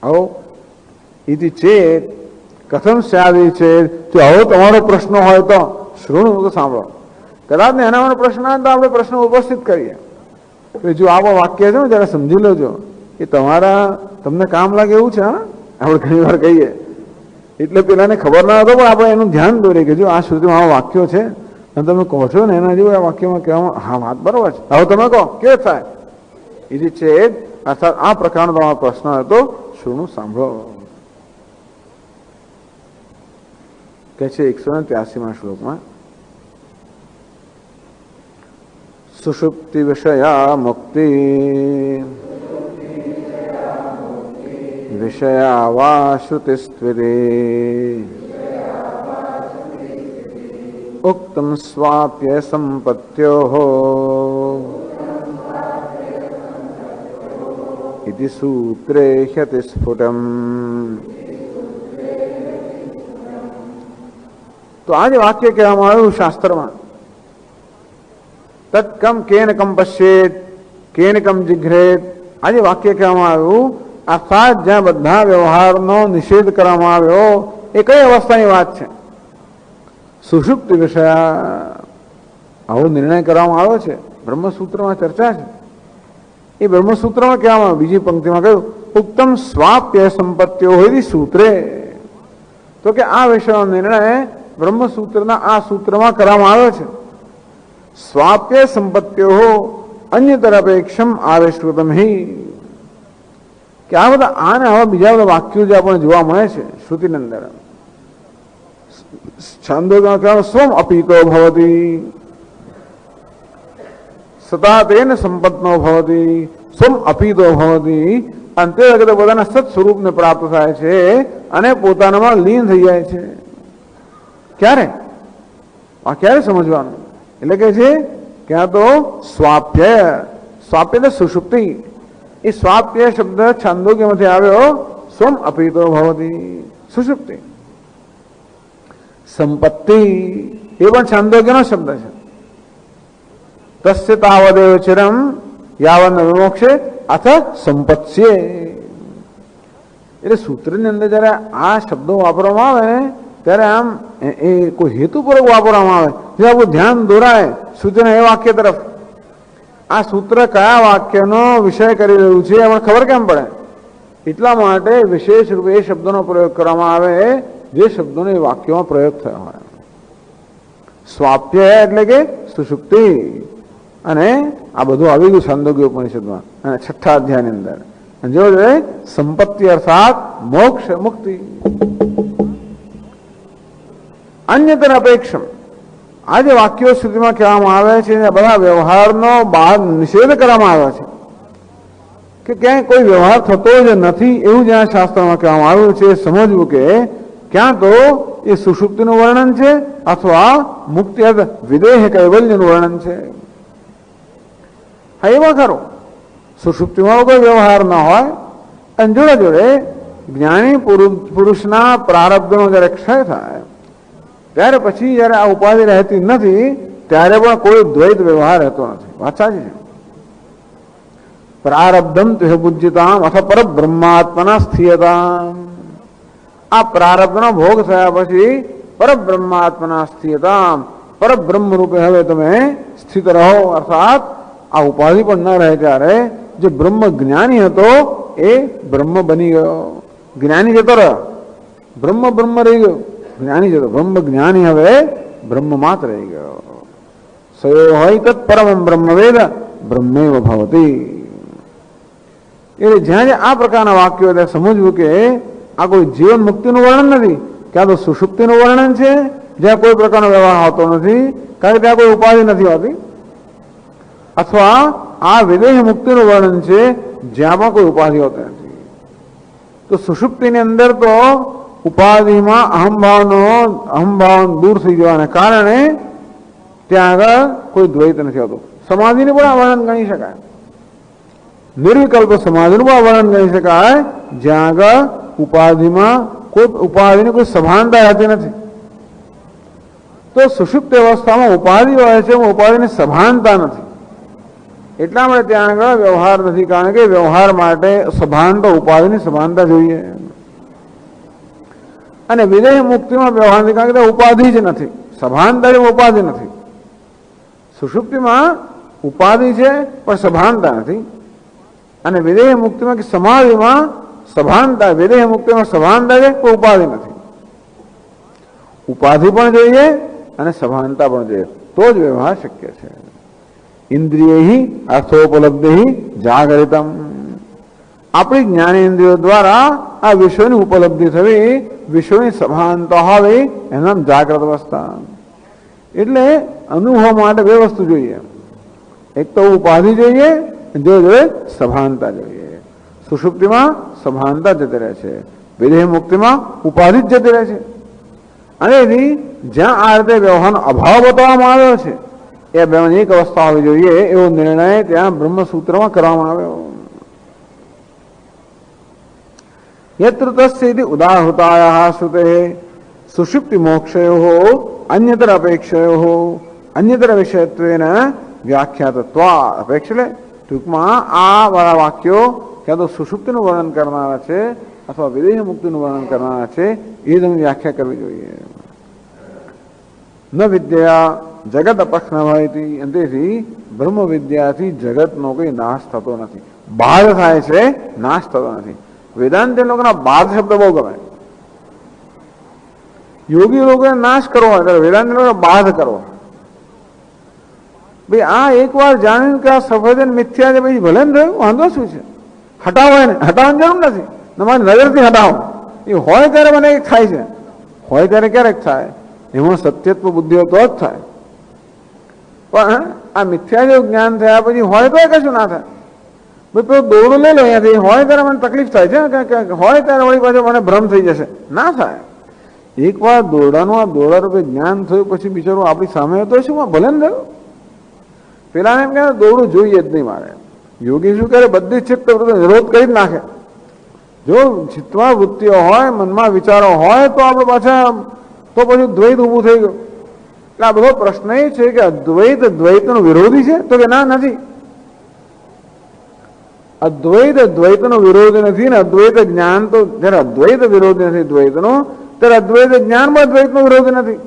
આવો ઇતિ ચેત કથમ સ્યાદી છે. જો આવો તમારો પ્રશ્ન હોય તો શ્રુણુ, તો સાંભળો. કદાચ ને એના પ્રશ્ન આવે તો આપણે પ્રશ્ન ઉપસ્થિત કરીએ. જો આવો વાક્ય છે ને જરા સમજી લેજો એ તમને કામ લાગે એવું છે. હા, આપણે ઘણી વાર કહીએ એટલે પેલાને ખબર ના હતો પણ આપણે એનું ધ્યાન દોરીએ કે જો આ શ્રુતિમાં આવા વાક્યો છે અને તમે કહો છો ને એના જેવું આ વાક્યમાં કહેવામાં હા વાત બરોબર છે. હવે તમે કહો કે થાય એ છે અર્થાત આ પ્રકારનો તમારો પ્રશ્ન હતો શ્રુણુ, સાંભળો. કે છે 183માં શ્લોકમાં સુષુપ્તિ વિષયા મુક્તિ વિષયા વા શ્રુતિસ્ત્વિરે ઉક્તમ સ્વાપ્ય સંપત્યોઃ ઇતિ સૂત્રે હ્યતિ સ્ફુટમ. તો આ જે વાક્ય કહેવામાં આવ્યું શાસ્ત્રમાં તત્કમ કેન કમ પશ્યેત કેન કમ જિઘ્રેત, આ જે વાક્ય કહેવામાં આવ્યું અર્થાત જ્યાં બધા વ્યવહારનો નિષેધ કરવામાં આવ્યો એ કઈ અવસ્થાની વાત છે. સુષુપ્તિ વિષયા આવો નિર્ણય કરવામાં આવ્યો છે. બ્રહ્મસૂત્રમાં ચર્ચા છે. એ બ્રહ્મસૂત્રમાં કહેવામાં આવ્યું બીજી પંક્તિમાં કહ્યું ઉત્તમ સ્વાપ્ય સંપત્તિઓ હોય સૂત્રે. તો કે આ વિષયનો નિર્ણય બ્રહ્મસૂત્રના આ સૂત્રમાં કરવામાં આવ્યો છે. સ્વાપ્ય સંપત્તિઓ અન્યતર અપેક્ષમ આવેશ્રુતમ હિ. કે આ બધા આને આવા બીજા બધા વાક્યો જે આપણને જોવા મળે છે શ્રુતિની અંદર, છાંદોગ્યમાં કહેવાય સ્વમ અપીતો ભવતી, સતા તેન સંપત્નો ભવતી, સ્વમ અપીતો ભવતી, અંતે વખતે પોતાના સત સ્વરૂપને પ્રાપ્ત થાય છે અને પોતાનામાં લીન થઈ જાય છે. ક્યારે? આ ક્યારે સમજવાનું? એટલે કે છે કે આ તો સ્વાપ્ય, સ્વાપ્ય એટલે સુષુપ્તિ. એ સ્વાપ્ય શબ્દ છાંદોગ્યમાંથી આવ્યો, સ્વમ અપીતો ભવતી, સુષુપ્તિ. સંપત્તિ એ પણ છાંદોગ્યનો શબ્દ છે. તસ્ય તાવદેવ ચિરમ યાવન વિમોક્ષે અથ સંપત્સ્યે. એટલે સૂત્રની અંદર જયારે આ શબ્દો વાપરવામાં આવે ને ત્યારે આમ એ કોઈ હેતુપૂર્વક વાપરવામાં આવે, જે આપણું ધ્યાન દોરાય સૂત્રના એ વાક્ય તરફ. આ સૂત્ર કયા વાક્યનો વિષય કરી રહ્યું છે એમાં ખબર કેમ પડે? એટલા માટે વિશેષ રૂપે એ શબ્દોનો પ્રયોગ કરવામાં આવે જે શબ્દોનો એ વાક્યમાં પ્રયોગ થયો હોય. સ્વાપ્ય એટલે કે સુષુપ્તિ, અને આ બધું આવી ગયું છાંદોગ્ય ઉપનિષદમાં અને 6ઠ્ઠા અધ્યાયની અંદર. જો સંપત્તિ અર્થાત મોક્ષ, મુક્તિ. અન્યતર અપેક્ષમ, આ જે વાક્યો શ્રુતિમાં કહેવામાં આવે છે બધા વ્યવહારનો બહાર નિષેધ કરવામાં આવ્યો છે કે ક્યાંય કોઈ વ્યવહાર થતો જ નથી એવું જ્યાં શાસ્ત્રમાં કહેવામાં આવ્યું છે. સમજવું કે ક્યાં તો એ સુષુપ્તિનું વર્ણન છે અથવા મુક્તિ વિદેહ કૈવલ્યનું વર્ણન છે. હા, એમાં ખરું સુષુપ્તિમાં કોઈ વ્યવહાર ના હોય અને જોડે જોડે જ્ઞાની પુરુષના પ્રારબ્ધનો જયારે ક્ષય થાય ત્યારે પછી જયારે આ ઉપાધિ રહેતી નથી ત્યારે પણ કોઈ દ્વૈત વ્યવહાર રહેતો નથી. વાત સાચી છે. પ્રારબ્ધમ તુહ પૂજ્યતામ અથવા પરબ્રહ્માત્મના સ્થિયતામ. આ પ્રારબ્ધનો ભોગ થયા પછી પરબ્રહ્માત્મના સ્થિયતામ, પરબ્રહ્મ રૂપે હવે તમે સ્થિત રહો. અર્થાત આ ઉપાધિ પણ ન રહે ત્યારે જે બ્રહ્મ જ્ઞાની હતો એ બ્રહ્મ બની ગયો. જ્ઞાની જતો રહ્યો, બ્રહ્મ બ્રહ્મ રહી ગયો. જ્ઞાની જતો, બ્રહ્મ જ્ઞાની હવે બ્રહ્મ માત્ર રહી ગયો. સયો હોય તત્ પરમ બ્રહ્મ વેદ બ્રહ્મેવ ભવતી. એટલે જ્યાં જ્યાં આ પ્રકારના વાક્યો ત્યાં સમજવું કે આ કોઈ જીવન મુક્તિનું વર્ણન નથી, ક્યાં તો સુષુપ્તિનું વર્ણન છે જ્યાં કોઈ પ્રકારનો વ્યવહાર હોતો નથી કારણ કે ત્યાં કોઈ ઉપાધિ નથી હોતી, અથવા આ વિદેહ મુક્તિનું વર્ણન છે જ્યાં પણ કોઈ ઉપાધિ હોતી નથી. તો સુષુપ્તિની અંદર તો ઉપાધિમાં અહંભાવ દૂર થઈ જવાને કારણે ત્યાં આગળ કોઈ દ્વૈત નથી હોતું. સમાધિને પણ આ વર્ણન ગણી શકાય, નિર્વિકલ્પ સમાધિનું પણ વર્ણન ગણી શકાય જ્યાં આગળ ઉપાધિની કોઈ સભાનતા રહેતી નથી. તો સુષુપ્ત અવસ્થામાં ઉપાધિ હોય છે, ઉપાધિની સભાનતા નથી. એટલા માટે ત્યાં આગળ વ્યવહાર નથી, કારણ કે વ્યવહાર માટે સભાનતા, ઉપાધિની સભાનતા જોઈએ. અને વિદેહ મુક્તિમાં વ્યવહાર નથી કારણ કે ઉપાધિ જ નથી, સભાનતા ઉપાધિ નથી. સુષુપ્તિમાં ઉપાધિ છે પણ સભાનતા નથી, અને વિદેહ મુક્તિમાં કે સમાધિમાં સભાનતા, વિદેહ મુક્તિમાં સભાનતા છે કોઈ ઉપાધિ નથી. ઉપાધિ પણ જોઈએ અને સભાનતા પણ જોઈએ તો જ વ્યવહાર શક્ય છે. ઇન્દ્રિય અર્થોપલબ્ધિ જાગરિતમ. આપણી જ્ઞાનેન્દ્રિયો દ્વારા આ વિશ્વની ઉપલબ્ધિ થવી, વિશ્વની સભાનતા હોવી એનું નામ જાગ્રત અવસ્થા. એટલે અનુભવ માટે બે વસ્તુ જોઈએ, એક તો ઉપાધિ જોઈએ, જોડે સભાનતા જોઈએ. સુષુપ્તિમાં સભાનતા જતી રહે છે, વિદેહ મુક્તિમાં ઉપાધિ જ જતી રહે છે. અને એથી જ્યાં આ રીતે વ્યવહારનો અભાવ બતાવવામાં આવ્યો છે એ બેની એક અવસ્થા હોવી જોઈએ એવો નિર્ણય ત્યાં બ્રહ્મસૂત્રમાં કરવામાં આવ્યો. યત્ર તસ્ય ઉદાહૃતાયાઃ શ્રુતે સુષુપ્તિ મોક્ષયોઃ અન્યતર અપેક્ષયોઃ અન્યતર વિષયત્વેન વ્યાખ્યાતત્વાत्. અપેક્ષ એટલે ટૂંકમાં આ વાળા વાક્યો ક્યાં તો સુષુપ્તિનું વર્ણન કરનારા છે અથવા વિદેહ મુક્તિનું વર્ણન કરનારા છે, એ તમે વ્યાખ્યા કરવી જોઈએ. ન વિદ્યા જગત અપક્ષ ન હોય તેથી બ્રહ્મ વિદ્યાથી જગતનો કોઈ નાશ થતો નથી, બાધ થાય છે, નાશ થતો નથી. વેદાંત લોકોના બાધ શબ્દ બહુ ગમે. યોગી લોકોને નાશ કરવો હોય, વેદાંત લોકો બાધ કરવો. ભાઈ આ એક વાર જાણ્યું કે આ સફેદ મિથ્યા છે, પછી ભલે ને રહ્યું, વાંધો શું છે? હટાવો એને, હટાવવાની જરૂર નથી, તમારી નજરથી હટાવો. એ હોય ત્યારે મને એ થાય છે, હોય ત્યારે ક્યારેક થાય, એમાં સત્યત્વ બુદ્ધિઓ તો જ થાય. પણ આ મિથ્યા જેવું જ્ઞાન થયા પછી હોય તો કશું ના થાય. ભાઈ પેલું દોરડું લઈ લો અહીંયાથી, હોય ત્યારે મને તકલીફ થાય છે, હોય ત્યારે વળી પાછું મને ભ્રમ થઈ જશે, ના થાય. એકવાર દોરડાનું આ દોરડા રૂપે જ્ઞાન થયું પછી બિચારું આપણી સામે હતો શું ભલે ને થયું. પેલાને એમ કે દોરડું જોઈએ જ નહીં મારે. યોગી શું કરે, બધી ચિત્ત વૃત્તિ નિરોધ કરી જ નાખે. જો ચિત્તમાં વૃત્તિઓ હોય, મનમાં વિચારો હોય તો આપણે પાછા તો પછી દ્વૈત ઊભું થઈ ગયું. એટલે આ બધો પ્રશ્ન એ છે કે અદ્વૈત દ્વૈતનો વિરોધી છે, તો કે ના નથી. અદ્વૈત દ્વૈતનો વિરોધી નથી ને અદ્વૈત જ્ઞાન તો જયારે અદ્વૈત વિરોધી નથી દ્વૈતનો, ત્યારે અદ્વૈત જ્ઞાનમાં દ્વૈતનો વિરોધી નથી.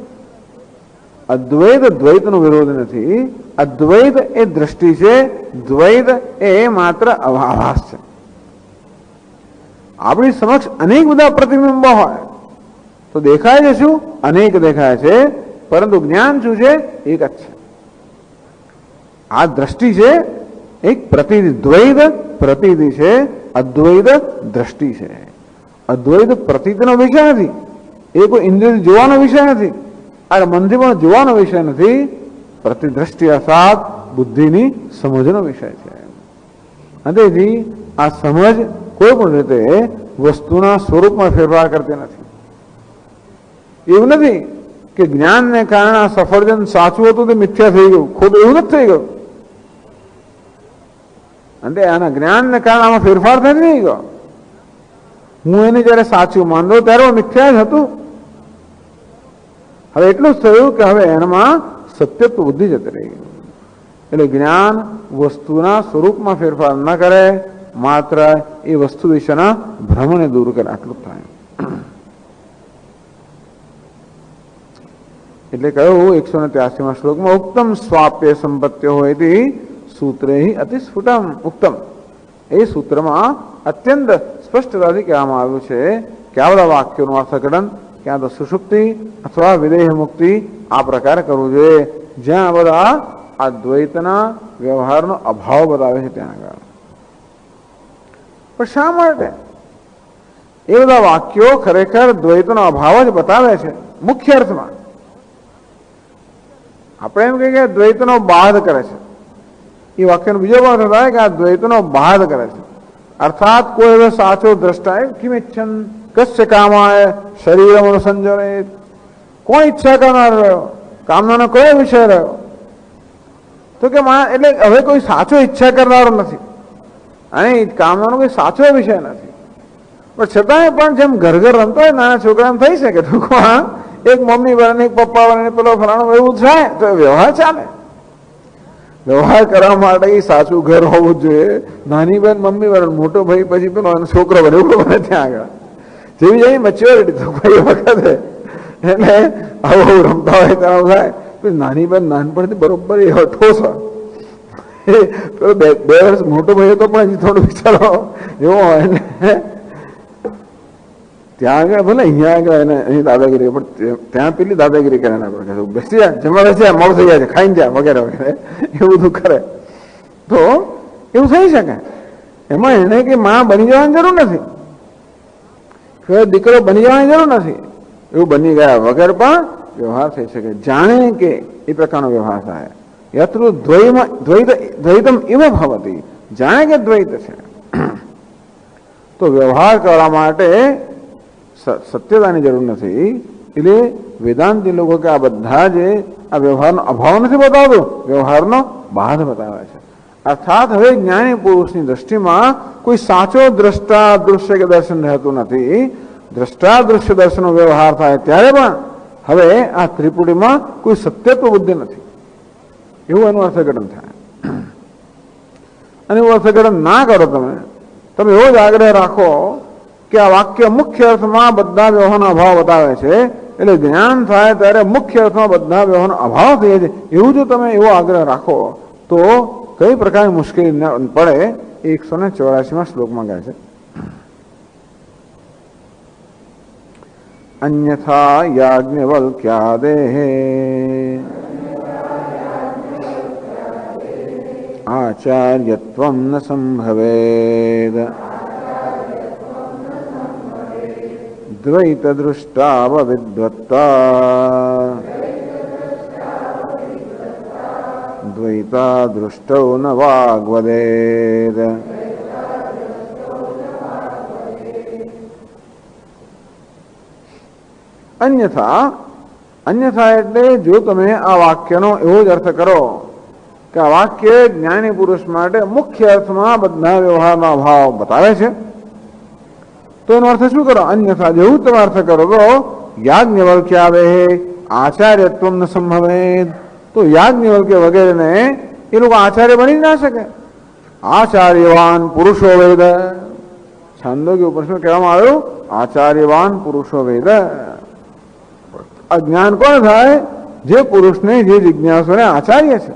અદ્વૈત દ્વૈતનો વિરોધ નથી. અદ્વૈત એ દ્રષ્ટિ છે, દ્વૈત એ માત્ર આભાસ છે. આપણી સમક્ષ અનેક બધા પ્રતિબિંબો હોય તો દેખાય છે શું, અનેક દેખાય છે, પરંતુ જ્ઞાન શું છે, એક જ છે. આ દ્રષ્ટિ છે એક પ્રતિનિધિ, દ્વૈત પ્રતિનિધિ છે, અદ્વૈત દ્રષ્ટિ છે. અદ્વૈત પ્રતીતિનો વિષય નથી, એ કોઈ ઇન્દ્રિય જોવાનો વિષય નથી, આ મનથી પણ જોવાનો વિષય નથી, પ્રતિદ્રષ્ટિ અર્થાત બુદ્ધિની સમજનો વિષય છે. તેથી આ સમજ કોઈ પણ રીતે વસ્તુના સ્વરૂપમાં ફેરફાર કરતી નથી. એવું નથી કે જ્ઞાનને કારણે આ સફરજન સાચું હતું તે મિથ્યા થઈ ગયું, ખોટું એવું નથી થઈ ગયું. અને આના જ્ઞાનને કારણે આમાં ફેરફાર થઈ નહીં ગયો. હું એને જયારે સાચું માનતો ત્યારે મિથ્યા જ હતું. હવે એટલું જ થયું કે હવે એનામાં સત્યત્વ બુદ્ધિ જતી રહી. એટલે જ્ઞાન વસ્તુના સ્વરૂપમાં ફેરફાર ન કરે, માત્ર એ વસ્તુ વિશેના ભ્રમને દૂર કરે, આટલું જ થાય. એટલે કહ્યું 183માં શ્લોકમાં ઉત્તમ સ્વાપ્ય સંપત્તિઓ હોય સૂત્રે અતિ સ્ફુટમ ઉત્તમ. એ સૂત્રમાં અત્યંત સ્પષ્ટતાથી કહેવામાં આવ્યું છે કે આ બધા વાક્યોનું અર્થઘટન ક્યાં તો સુષુપ્તિ અથવા વિદેહ મુક્તિ આ પ્રકારે કરવું જોઈએ, જ્યાં બધા આ દ્વૈતના વ્યવહારનો અભાવ બતાવે છે ત્યાં આગળ. પણ શા માટે એ બધા વાક્યો ખરેખર દ્વૈતનો અભાવ જ બતાવે છે મુખ્ય અર્થમાં? આપણે એમ કહીએ કે દ્વૈતનો બાદ કરે છે, એ વાક્યનો બીજો અર્થ થાય કે આ દ્વૈતનો બાદ કરે છે. અર્થાત કોઈ એવો સાચો દ્રષ્ટા કિમિચ્છન કસ્ય કામાય શરીરમ અનુસંજને, કોણ ઈચ્છા કરનાર રહ્યો, કામનાનો કયો વિષય રહ્યો? તો કે એટલે હવે કોઈ સાચો ઈચ્છા કરનારો નથી અને કામનાનો કોઈ સાચો વિષય નથી. પણ છતાંય પણ જેમ ઘર ઘર રમતો હોય નાના છોકરા થઈ શકે, તો એક મમ્મી બને એક પપ્પા બને પેલો ફલાણું એવું થાય તો વ્યવહાર ચાલે. વ્યવહાર કરવા માટે સાચું ઘર હોવું જોઈએ. નાની બેન મમ્મી બને, મોટો ભાઈ પછી પેલો છોકરો બને, એવું બને ત્યાં આગળ. જેવી જાય મેચ્યોરિટી તો કોઈ વખતે એટલે આવું રમતા હોય ત્યાં થાય. નાની બેન નાનપણથી બરોબર એ ઠોસ પેલો 2 વર્ષ મોટો ભાઈ હતો પણ હજી થોડું વિચારો એવો હોય ને ત્યાં આગળ ભલે અહીંયા આગળ એને અહીં દાદાગીરી, પણ ત્યાં પેલી દાદાગીરી કરે આપણે બેસી જાય, જમવા બેસી જાય, મોડું થઈ જાય છે, ખાઈને જાય વગેરે વગેરે એવું બધું કરે તો એવું થઈ શકે. એમાં એને કે માં બની જવાની જરૂર નથી, દીકરો બની જવાની જરૂર નથી. એવું બની ગયા વગર પણ વ્યવહાર થઈ શકે, જાણે કે એ પ્રકારનો વ્યવહાર થાય. યત્ર દ્વૈતમ એવ ભવતી, જાણે કે દ્વૈત છે. તો વ્યવહાર કરવા માટે સત્યતાની જરૂર નથી. એટલે વેદાંતી લોકો કે આ બધા જે આ વ્યવહારનો અભાવ નથી બતાવતો, વ્યવહારનો બાદ બતાવે છે. અર્થાત હવે જ્ઞાની પુરુષની દ્રષ્ટિમાં કોઈ સાચો દ્રષ્ટા દૃશ્ય કે દર્શન રહેતું નથી. દ્રષ્ટા દૃશ્ય દર્શનનો વ્યવહાર થાય ત્યારે પણ હવે આ ત્રિપુટીમાં કોઈ સત્યત્વ બુદ્ધિ નથી, એવું એનું અર્થઘટન થાય. અને એવું અર્થઘટન ના કરો તમે એવો જ આગ્રહ રાખો કે આ વાક્ય મુખ્ય અર્થમાં બધા વ્યવહારનો અભાવ બતાવે છે, એટલે જ્ઞાન થાય ત્યારે મુખ્ય અર્થમાં બધા વ્યવહારનો અભાવ થઈ જાય. એવું જો તમે એવો આગ્રહ રાખો તો કઈ પ્રકારની મુશ્કેલી ન પડે. 184માં શ્લોકમાં કહે છે અન્યથા યાજ્ઞવલ્ક્યાદેહ आचार्यत्वं न संभवेद द्वैतदृष्टावविद्वत्ता द्वैतादृष्टौ न वाग्वदेद। अन्यथा अन्यथा એટલે જો તમે આ વાક્યનો એવો જ અર્થ કરો કે આ વાક્ય જ્ઞાની પુરુષ માટે મુખ્ય અર્થમાં બધા વ્યવહારનો અભાવ બતાવે છે, તો એનો અર્થ શું કરો? અન્યથા જેવું તમે અર્થ કરો તો યાજ્ઞવલ્ક્ય આવે આચાર્યત્વ ન સંભવેદ, તો યાજ્ઞવલ્ક્ય વગેરેને એ લોકો આચાર્ય બની જ ના શકે. આચાર્યવાન પુરુષો વેદ, છાંદોગ્ય ઉપનિષદમાં કહેવામાં આવ્યું આચાર્યવાન પુરુષો વેદ. અજ્ઞાન કોણ થાય? જે પુરુષને, જે જિજ્ઞાસુને આચાર્ય છે.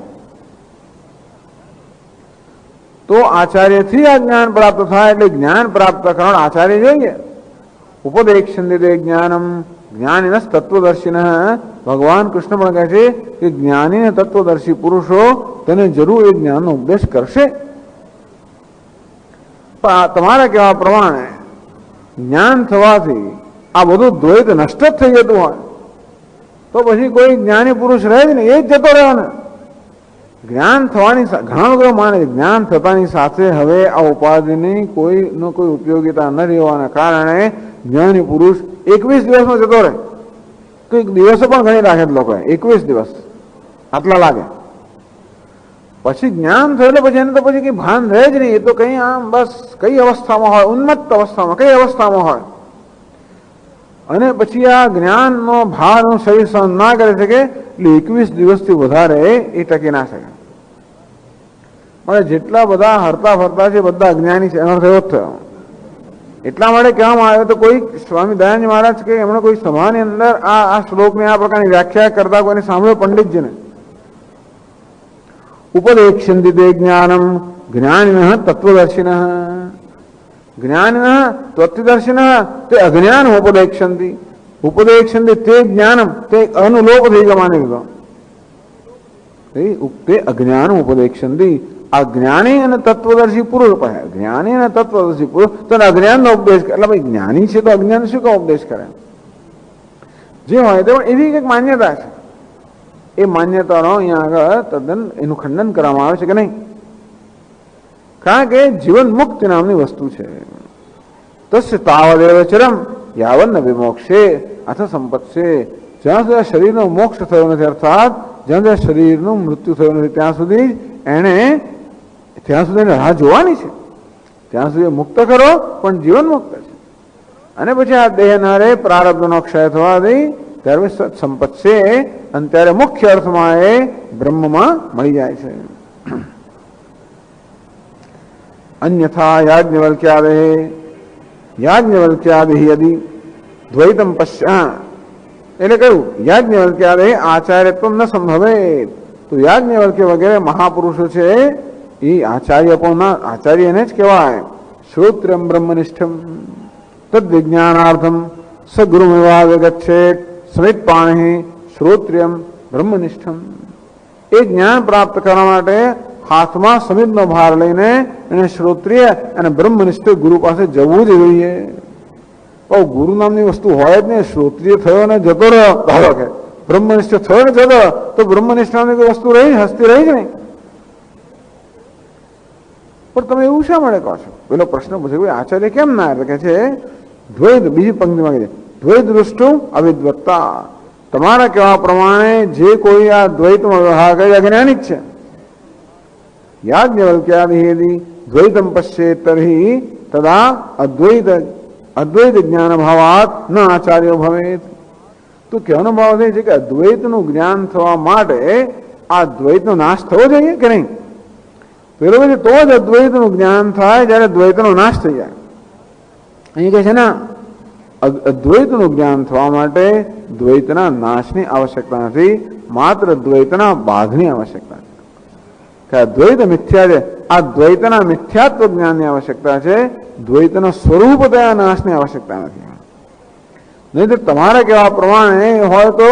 તો આચાર્યથી આ જ્ઞાન પ્રાપ્ત થાય, એટલે જ્ઞાન પ્રાપ્ત કરવા આચાર્ય જોઈએ. ઉપદેક્ષન્તિ જ્ઞાનમ જ્ઞાનિન તત્વદર્શિન, ભગવાન કૃષ્ણ પણ કહે છે કે જ્ઞાની તત્વદર્શી પુરુષો તેને જરૂર એ જ્ઞાનનો ઉપદેશ કરશે. પણ તમારા કહેવા પ્રમાણે જ્ઞાન થવાથી આ બધું દ્વૈત નષ્ટ જ થઈ જતું હોય તો પછી કોઈ જ્ઞાની પુરુષ રહે જ ને, એ જ જતો રહેવાને. જ્ઞાન થવાની ઘણા લોકો માને છે જ્ઞાન થતાની સાથે હવે આ ઉપાધિની કોઈનો કોઈ ઉપયોગીતા ન રહેવાના કારણે જ્ઞાની પુરુષ 21 દિવસમાં જતો રહે. કોઈક દિવસો પણ ગણી રાખે લોકોએ, 21 દિવસ આટલા લાગે. પછી જ્ઞાન થયેલું પછી એને તો પછી કઈ ભાન રહે જ નહીં. એ તો કઈ આમ બસ કઈ અવસ્થામાં હોય, ઉન્મત્ત અવસ્થામાં, કઈ અવસ્થામાં હોય. અને પછી આ જ્ઞાનનો ભારનું શરીર સહન ના કરી શકે એટલે 21 દિવસથી વધારે એ ટકી ના શકે. મને જેટલા બધા હરતા ફરતા છે બધા અજ્ઞાની છે, એનો અર્થ એવો જ થયો. એટલા માટે કહેવામાં આવે તો કોઈ સ્વામી દયાનંદ મહારાજ કે એમણે કોઈ સભાની અંદર આ શ્લોકની આ પ્રકારની વ્યાખ્યા કરતા કોઈને સાંભળ્યો પંડિતજીને. ઉપદેક્ષન્તિ તે જ્ઞાનમ જ્ઞાનિન તત્વદર્શિન, જ્ઞાનિન તત્વદર્શિન તે અજ્ઞાન ઉપદેક્ષન્તિ, ઉપદેક્ષન્તિ તે જ્ઞાનમ તે અનુલોપ થઈ ગયા માની લીધો. તે અજ્ઞાન ઉપદેક્ષન્તિ, આ જ્ઞાની અને તત્વદર્શી પુરુષ પાસે, જ્ઞાની અને તત્વદર્શી પુરુષ તો અજ્ઞાનનો ઉપદેશ કરે. એટલે ભાઈ જ્ઞાની છે તો અજ્ઞાન શું કામ ઉપદેશ કરે? જે હોય તે પણ એવી કંઈક માન્યતા છે. એ માન્યતાનો અહીંયા આગળ તદ્દન એનું ખંડન કરવામાં આવે છે કે નહીં? કારણ કે જીવન મુક્તિ નામની વસ્તુ છે. તસ્ય તાવદેવ ચરમ યાવન્ન વિમોક્ષે અથ સંપત્સે, જ્યાં સુધી શરીરનો મોક્ષ થયો નથી, અર્થાત જ્યાં સુધી શરીરનું મૃત્યુ થયું નથી ત્યાં સુધી રાહ જોવાની છે. ત્યાં સુધી મુક્ત કરો પણ જીવન મુક્ત છે. અને પછી આ દેહના રે પ્રારબ્ધનો ક્ષય થવાથી ત્યારે સત્સંપત છે, અને ત્યારે મુખ્ય અર્થમાં એ બ્રહ્મમાં મળી જાય છે. અન્યથા યાજ્ઞવલ્ક્યાદે યાજ્ઞવલ્ક્યાદિ યદિ દ્વૈતમ પશ્યા, એટલે કહ્યું યાજ્ઞવલ્ક્યાદે આચાર્યત્વ ન સંભવે, તો યાજ્ઞવલ્ક્ય વગેરે મહાપુરુષો છે એ આચાર્ય એને જ કહેવાય. શ્રોત્રિયમ બ્રહ્મનિષ્ઠમ તદ વિજ્ઞાનાર્થમ સ ગુરુમેવાગચ્છેત સમિત્પાણિ શ્રોત્રિયમ બ્રહ્મનિષ્ઠમ. એ જ્ઞાન પ્રાપ્ત કરવા માટે હાથમાં સમિતનો ભાર લઈને એને શ્રોત્રિય અને બ્રહ્મનિષ્ઠ ગુરુ પાસે જવું જ જોઈએ. ગુરુ નામની વસ્તુ હોય જ નહીં. શ્રોત્રિય થયો ને જતો રહ્યો, ધારો કે બ્રહ્મનિષ્ઠ થયો ને જતો, તો બ્રહ્મનિષ્ઠ નામની કોઈ વસ્તુ રહી હસ્તી રહી જ નહીં. પણ તમે એવું શા માટે કહો છો? પેલો પ્રશ્ન પૂછે આચાર્ય કેમ ના? એટલે કે છે દ્વૈત, બીજી પંક્તિમાં કહે છે દ્વૈત દૃષ્ટુ અવિદ્વત્તા. તમારા કહેવા પ્રમાણે જે કોઈ આ દ્વૈતમાં વ્યવહાર કરે અજ્ઞાની જ છે. યાજ્ઞવલ્ક્યાદિ દ્વૈતમ પશ્યેત તર્હિ તદા અદ્વૈત જ્ઞાન ભાવાત ન આચાર્ય ભવેત. તો કહેવાનો ભાવ એ છે કે અદ્વૈતનું જ્ઞાન થવા માટે આ દ્વૈતનો નાશ થવો જોઈએ કે નહીં? પેલો તો જ અદ્વૈતનું જ્ઞાન થાય જ્યારે દ્વૈતનો નાશ થઈ જાય. અહીં કહે છે ને અદ્વૈતનું જ્ઞાન થવા માટે દ્વૈતના નાશની આવશ્યકતા નથી, માત્ર દ્વૈતના બાધની આવશ્યકતા છે. કે દ્વૈત મિથ્યા છે, આ દ્વૈતના મિથ્યાત્વ જ્ઞાનની આવશ્યકતા છે, દ્વૈતનો સ્વરૂપતયા નાશની આવશ્યકતા નથી. નહીં તો તમારે કહેવા પ્રમાણે હોય તો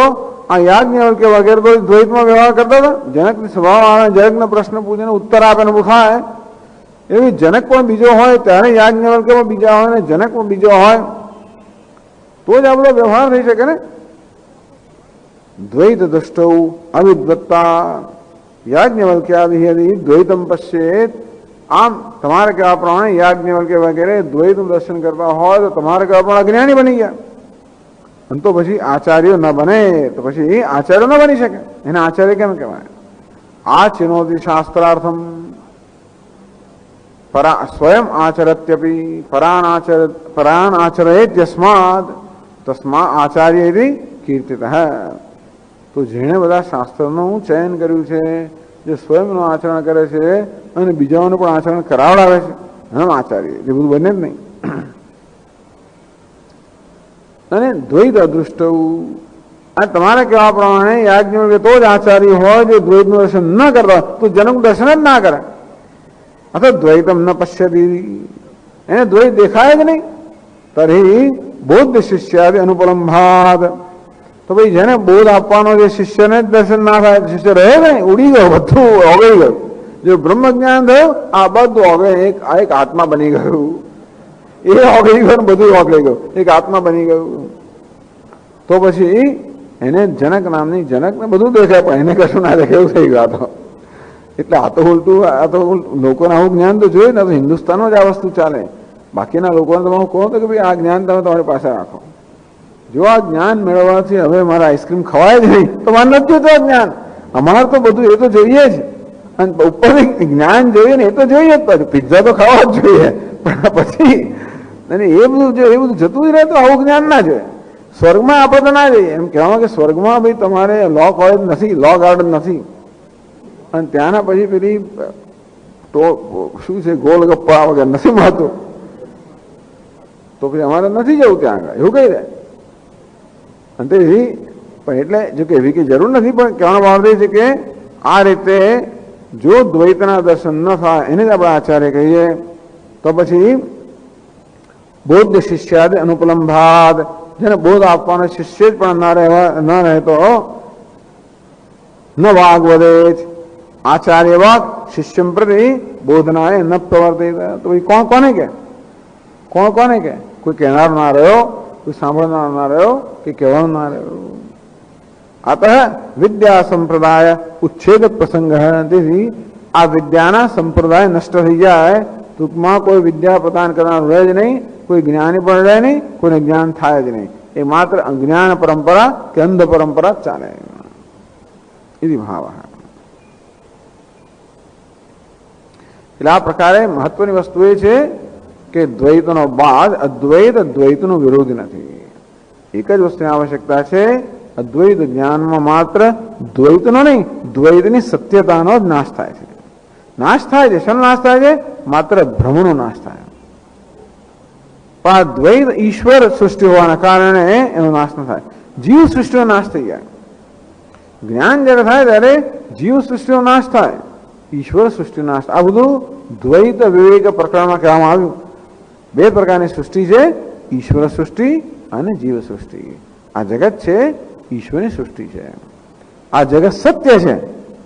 આ યાજ્ઞવલ્ક્ય વગેરે તો દ્વૈતમાં વ્યવહાર કરતા હતા. જનકની સ્વભાવ આવે, જનકનો પ્રશ્ન પૂછીને ઉત્તર આપે ને ઉઠાય. એવી જનક પણ બીજો હોય ત્યારે યાજ્ઞવલ્ક્ય પણ બીજા હોય ને જનક પણ બીજો હોય તો જ આપણો વ્યવહાર થઈ શકે ને. દ્વૈત દૃષ્ટૌ અવિદ્વત્તા યાજ્ઞવલ્ક્યાદિ યદિ દ્વૈતમ પશ્યેત. આમ તમારે કહેવા પ્રમાણે યાજ્ઞવલ્ક્ય વગેરે દ્વૈતનું દર્શન કરતા હોય તો તમારે કહેવા પ્રમાણે અજ્ઞાની બની ગયા. અને તો પછી આચાર્ય ન બને તો પછી આચાર્ય ન બની શકે. એને આચાર્ય કેમ કહેવાય? આ ચિનોતિ શાસ્ત્રાર્થમ સ્વયં આચરત્યપી પરાન આચરેત યસ્માદ તસ્મા આચાર્ય ઇતિ કીર્તિતઃ. તો જેણે બધા શાસ્ત્રનું ચયન કર્યું છે, જે સ્વયંનું આચરણ કરે છે અને બીજાઓનું પણ આચરણ કરાવડાવે છે, એમ આચાર્ય. એ બધું બને જ નહીં. અને દ્વૈત અદૃષ્ટ આ તમારે કહેવા પ્રમાણે યાજ્ઞવલ્ક્ય તો જ આચાર્ય હોય જે દ્વૈતનું દર્શન ન કરતા તો જનક દર્શન જ ના કરે. અથવા દ્વૈતમ ન પશ્યતી, એને દ્વૈત દેખાય જ નહીં. તરી બૌદ્ધ શિષ્યાદિ અનુપલંભાદ. તો ભાઈ જેને બોધ આપવાનો જે શિષ્યને જ દર્શન ના થાય, શિષ્ય રહે નહીં, ઉડી ગયો, બધું ઓગળી ગયું. જો બ્રહ્મ જ્ઞાન થયું આ બધું ઓગળી એક આત્મા બની ગયું. એ ઓગળી ગયું, બધું ઓગળી ગયું, એક આત્મા બની ગયું. તો પછી એને જનક નામની જનક ને બધું દેખાય પણ એને કશું ના દેખાય એવું થઈ ગયું. આ તો એટલે આ તો લોકોને આવું જ્ઞાન તો જોઈએ ને. તો હિન્દુસ્તાનમાં જ આ વસ્તુ ચાલે. બાકીના લોકોને તમે કહો તો કે ભાઈ આ જ્ઞાન તમે તમારી પાસે રાખો. જો આ જ્ઞાન મેળવવાથી હવે મારે આઈસ્ક્રીમ ખવાય જ નહીં તો મારે નથી જોતું આ જ્ઞાન. અમારે તો બધું એ તો જોઈએ જ. અને ઉપર જ્ઞાન જોઈએ ને એ તો જોઈએ જ. પછી પિઝા તો ખાવા જ જોઈએ પણ પછી એ બધું જતું જ રહે તો આવું જ્ઞાન ના જોઈએ. સ્વર્ગમાં આપણે તો ના જઈએ. એમ કહેવામાં કે સ્વર્ગમાં ભાઈ તમારે લો કોલેજ નથી, લો ગાર્ડન નથી. અને ત્યાંના પછી પેલી શું છે ગોલગપ્પા વગેરે નથી મળતું તો પછી અમારે નથી જવું ત્યાં આગળ એવું કહી દે. અને તેથી પણ એટલે જો કે એવી કઈ જરૂર નથી પણ કહેવાનો ભાવ છે કે આ રીતે જો દ્વૈતના દર્શન ન થાય એને જ આપણે આચાર્ય કહીએ. તો પછી બૌદ્ધ શિષ્યાદિ અનુપલંભાદ, જેને બોધ આપવાનો શિષ્ય જ પણ ન રહે તો ન વાગ વધે જ આચાર્ય વાગ શિષ્યમ પ્રતિ બોધનાય ન પ્રવર્તિત. તો ભાઈ કોને કે કોઈ કહેનાર ના રહ્યો, કોઈ સાંભળનાર ના રહ્યો, કે કહેવાનો ના રહ્યો. અતઃ વિદ્યા સંપ્રદાય ઉચ્છેદ પ્રસંગ. તેથી આ વિદ્યાના સંપ્રદાય નષ્ટ થઈ જાય. ટૂંકમાં કોઈ વિદ્યા પ્રદાન કરનાર રહે જ નહીં, કોઈ જ્ઞાની પણ રહે નહીં, કોઈને જ્ઞાન થાય જ નહીં. એ માત્ર જ્ઞાન પરંપરા કે અંધ પરંપરા ચાલે. એ ભાવ. એટલે આ પ્રકારે મહત્વની વસ્તુ એ છે કે દ્વૈતનો બાદ અદ્વૈત દ્વૈતનો વિરોધી નથી. એક જ વસ્તુની આવશ્યકતા છે, અદ્વૈત જ્ઞાનમાં માત્ર દ્વૈતનો નહીં દ્વૈતની સત્યતાનો જ નાશ થાય છે. નાશ થાય છે. શેનો નાશ થાય છે? માત્ર ભ્રમનો નાશ થાય. પણ આ દ્વૈત ઈશ્વર સૃષ્ટિ હોવાના કારણે એનો નાશ ન થાય. જીવ સૃષ્ટિનો નાશ થઈ જાય. જ્ઞાન જ્યારે થાય ત્યારે જીવ સૃષ્ટિનો નાશ થાય, ઈશ્વર સૃષ્ટિનો નાશ. આ બધું દ્વૈત વિવેક પ્રકરણમાં કહેવામાં આવ્યું. બે પ્રકારની સૃષ્ટિ છે, ઈશ્વર સૃષ્ટિ અને જીવ સૃષ્ટિ. આ જગત છે ઈશ્વરની સૃષ્ટિ છે. આ જગત સત્ય છે.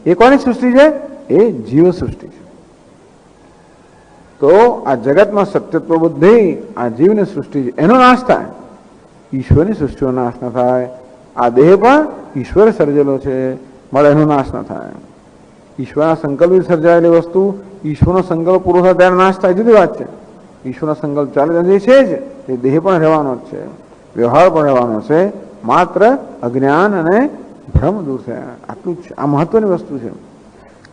એ કોની સૃષ્ટિ છે? એ જીવ સૃષ્ટિ છે. તો આ જગતમાં સત્યત્વ બુદ્ધિ આ જીવની સૃષ્ટિ છે, એનો નાશ થાય, ઈશ્વરની સૃષ્ટિનો નાશ ન થાય. આ દેહ પણ ઈશ્વરે સર્જેલો છે, મળે એનો નાશ ન થાય. ઈશ્વરના સંકલ્પથી સર્જાયેલી વસ્તુ ઈશ્વરનો સંકલ્પ પૂરો થાય ત્યારે નાશ થાય, જુદી વાત છે. ઈશ્વરનો સંકલ્પ ચાલે જે છે જ એ દેહ પણ રહેવાનો જ છે, વ્યવહાર પણ રહેવાનો છે. માત્ર અજ્ઞાન અને ભ્રમ દૂર થયા, આટલું જ છે. આ મહત્વની વસ્તુ છે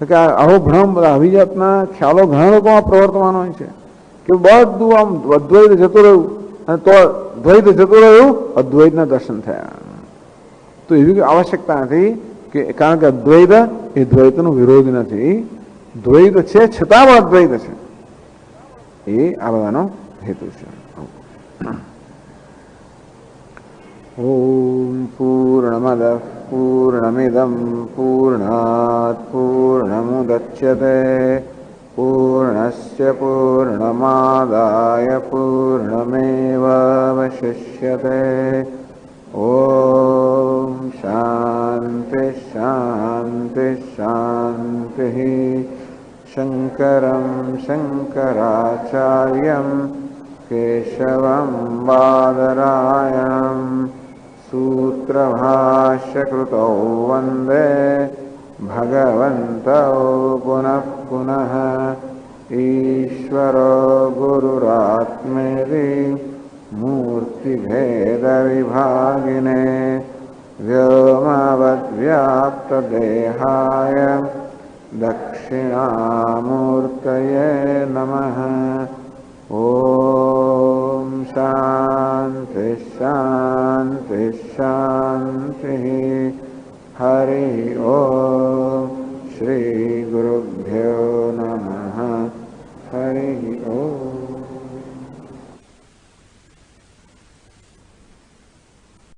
કે આવો ભ્રમ બધા અભિજાતના ખ્યાલો ઘણા લોકોમાં પ્રવર્તમાન હોય છે કે બધું આમ અદ્વૈત જતું રહ્યું અને તો દ્વૈત જતું રહ્યું, અદ્વૈતના દર્શન થયા. તો એવી આવશ્યકતા નથી કે કારણ કે અદ્વૈત એ દ્વૈતનો વિરોધ નથી. દ્વૈત છે છતાં પણ અદ્વૈત છે. એ આ બધાનો હેતુ છે. ઓમ પૂર્ણમદ પૂર્ણમિદમ પૂર્ણાત પૂર્ણમુદચ્યતે પૂર્ણસ્ય પૂર્ણમાદાય પૂર્ણમેવાવશિષ્યતે. ઓમ शांति शांति शांति। शंकरं शंकराचार्यं केशवं बादरायणं सूत्रभाष्यकृतौ वन्दे भगवन्तौ पुनः पुनः। ईश्वरो गुरुरात्मेति मूर्तिभेदविभागिने व्योमवद्व्याप्तदेहाय दक्षिणामूर्तये नमः। ॐ शान्ति शान्ति शान्तिः। हरि ओम। श्री गुरुभ्यो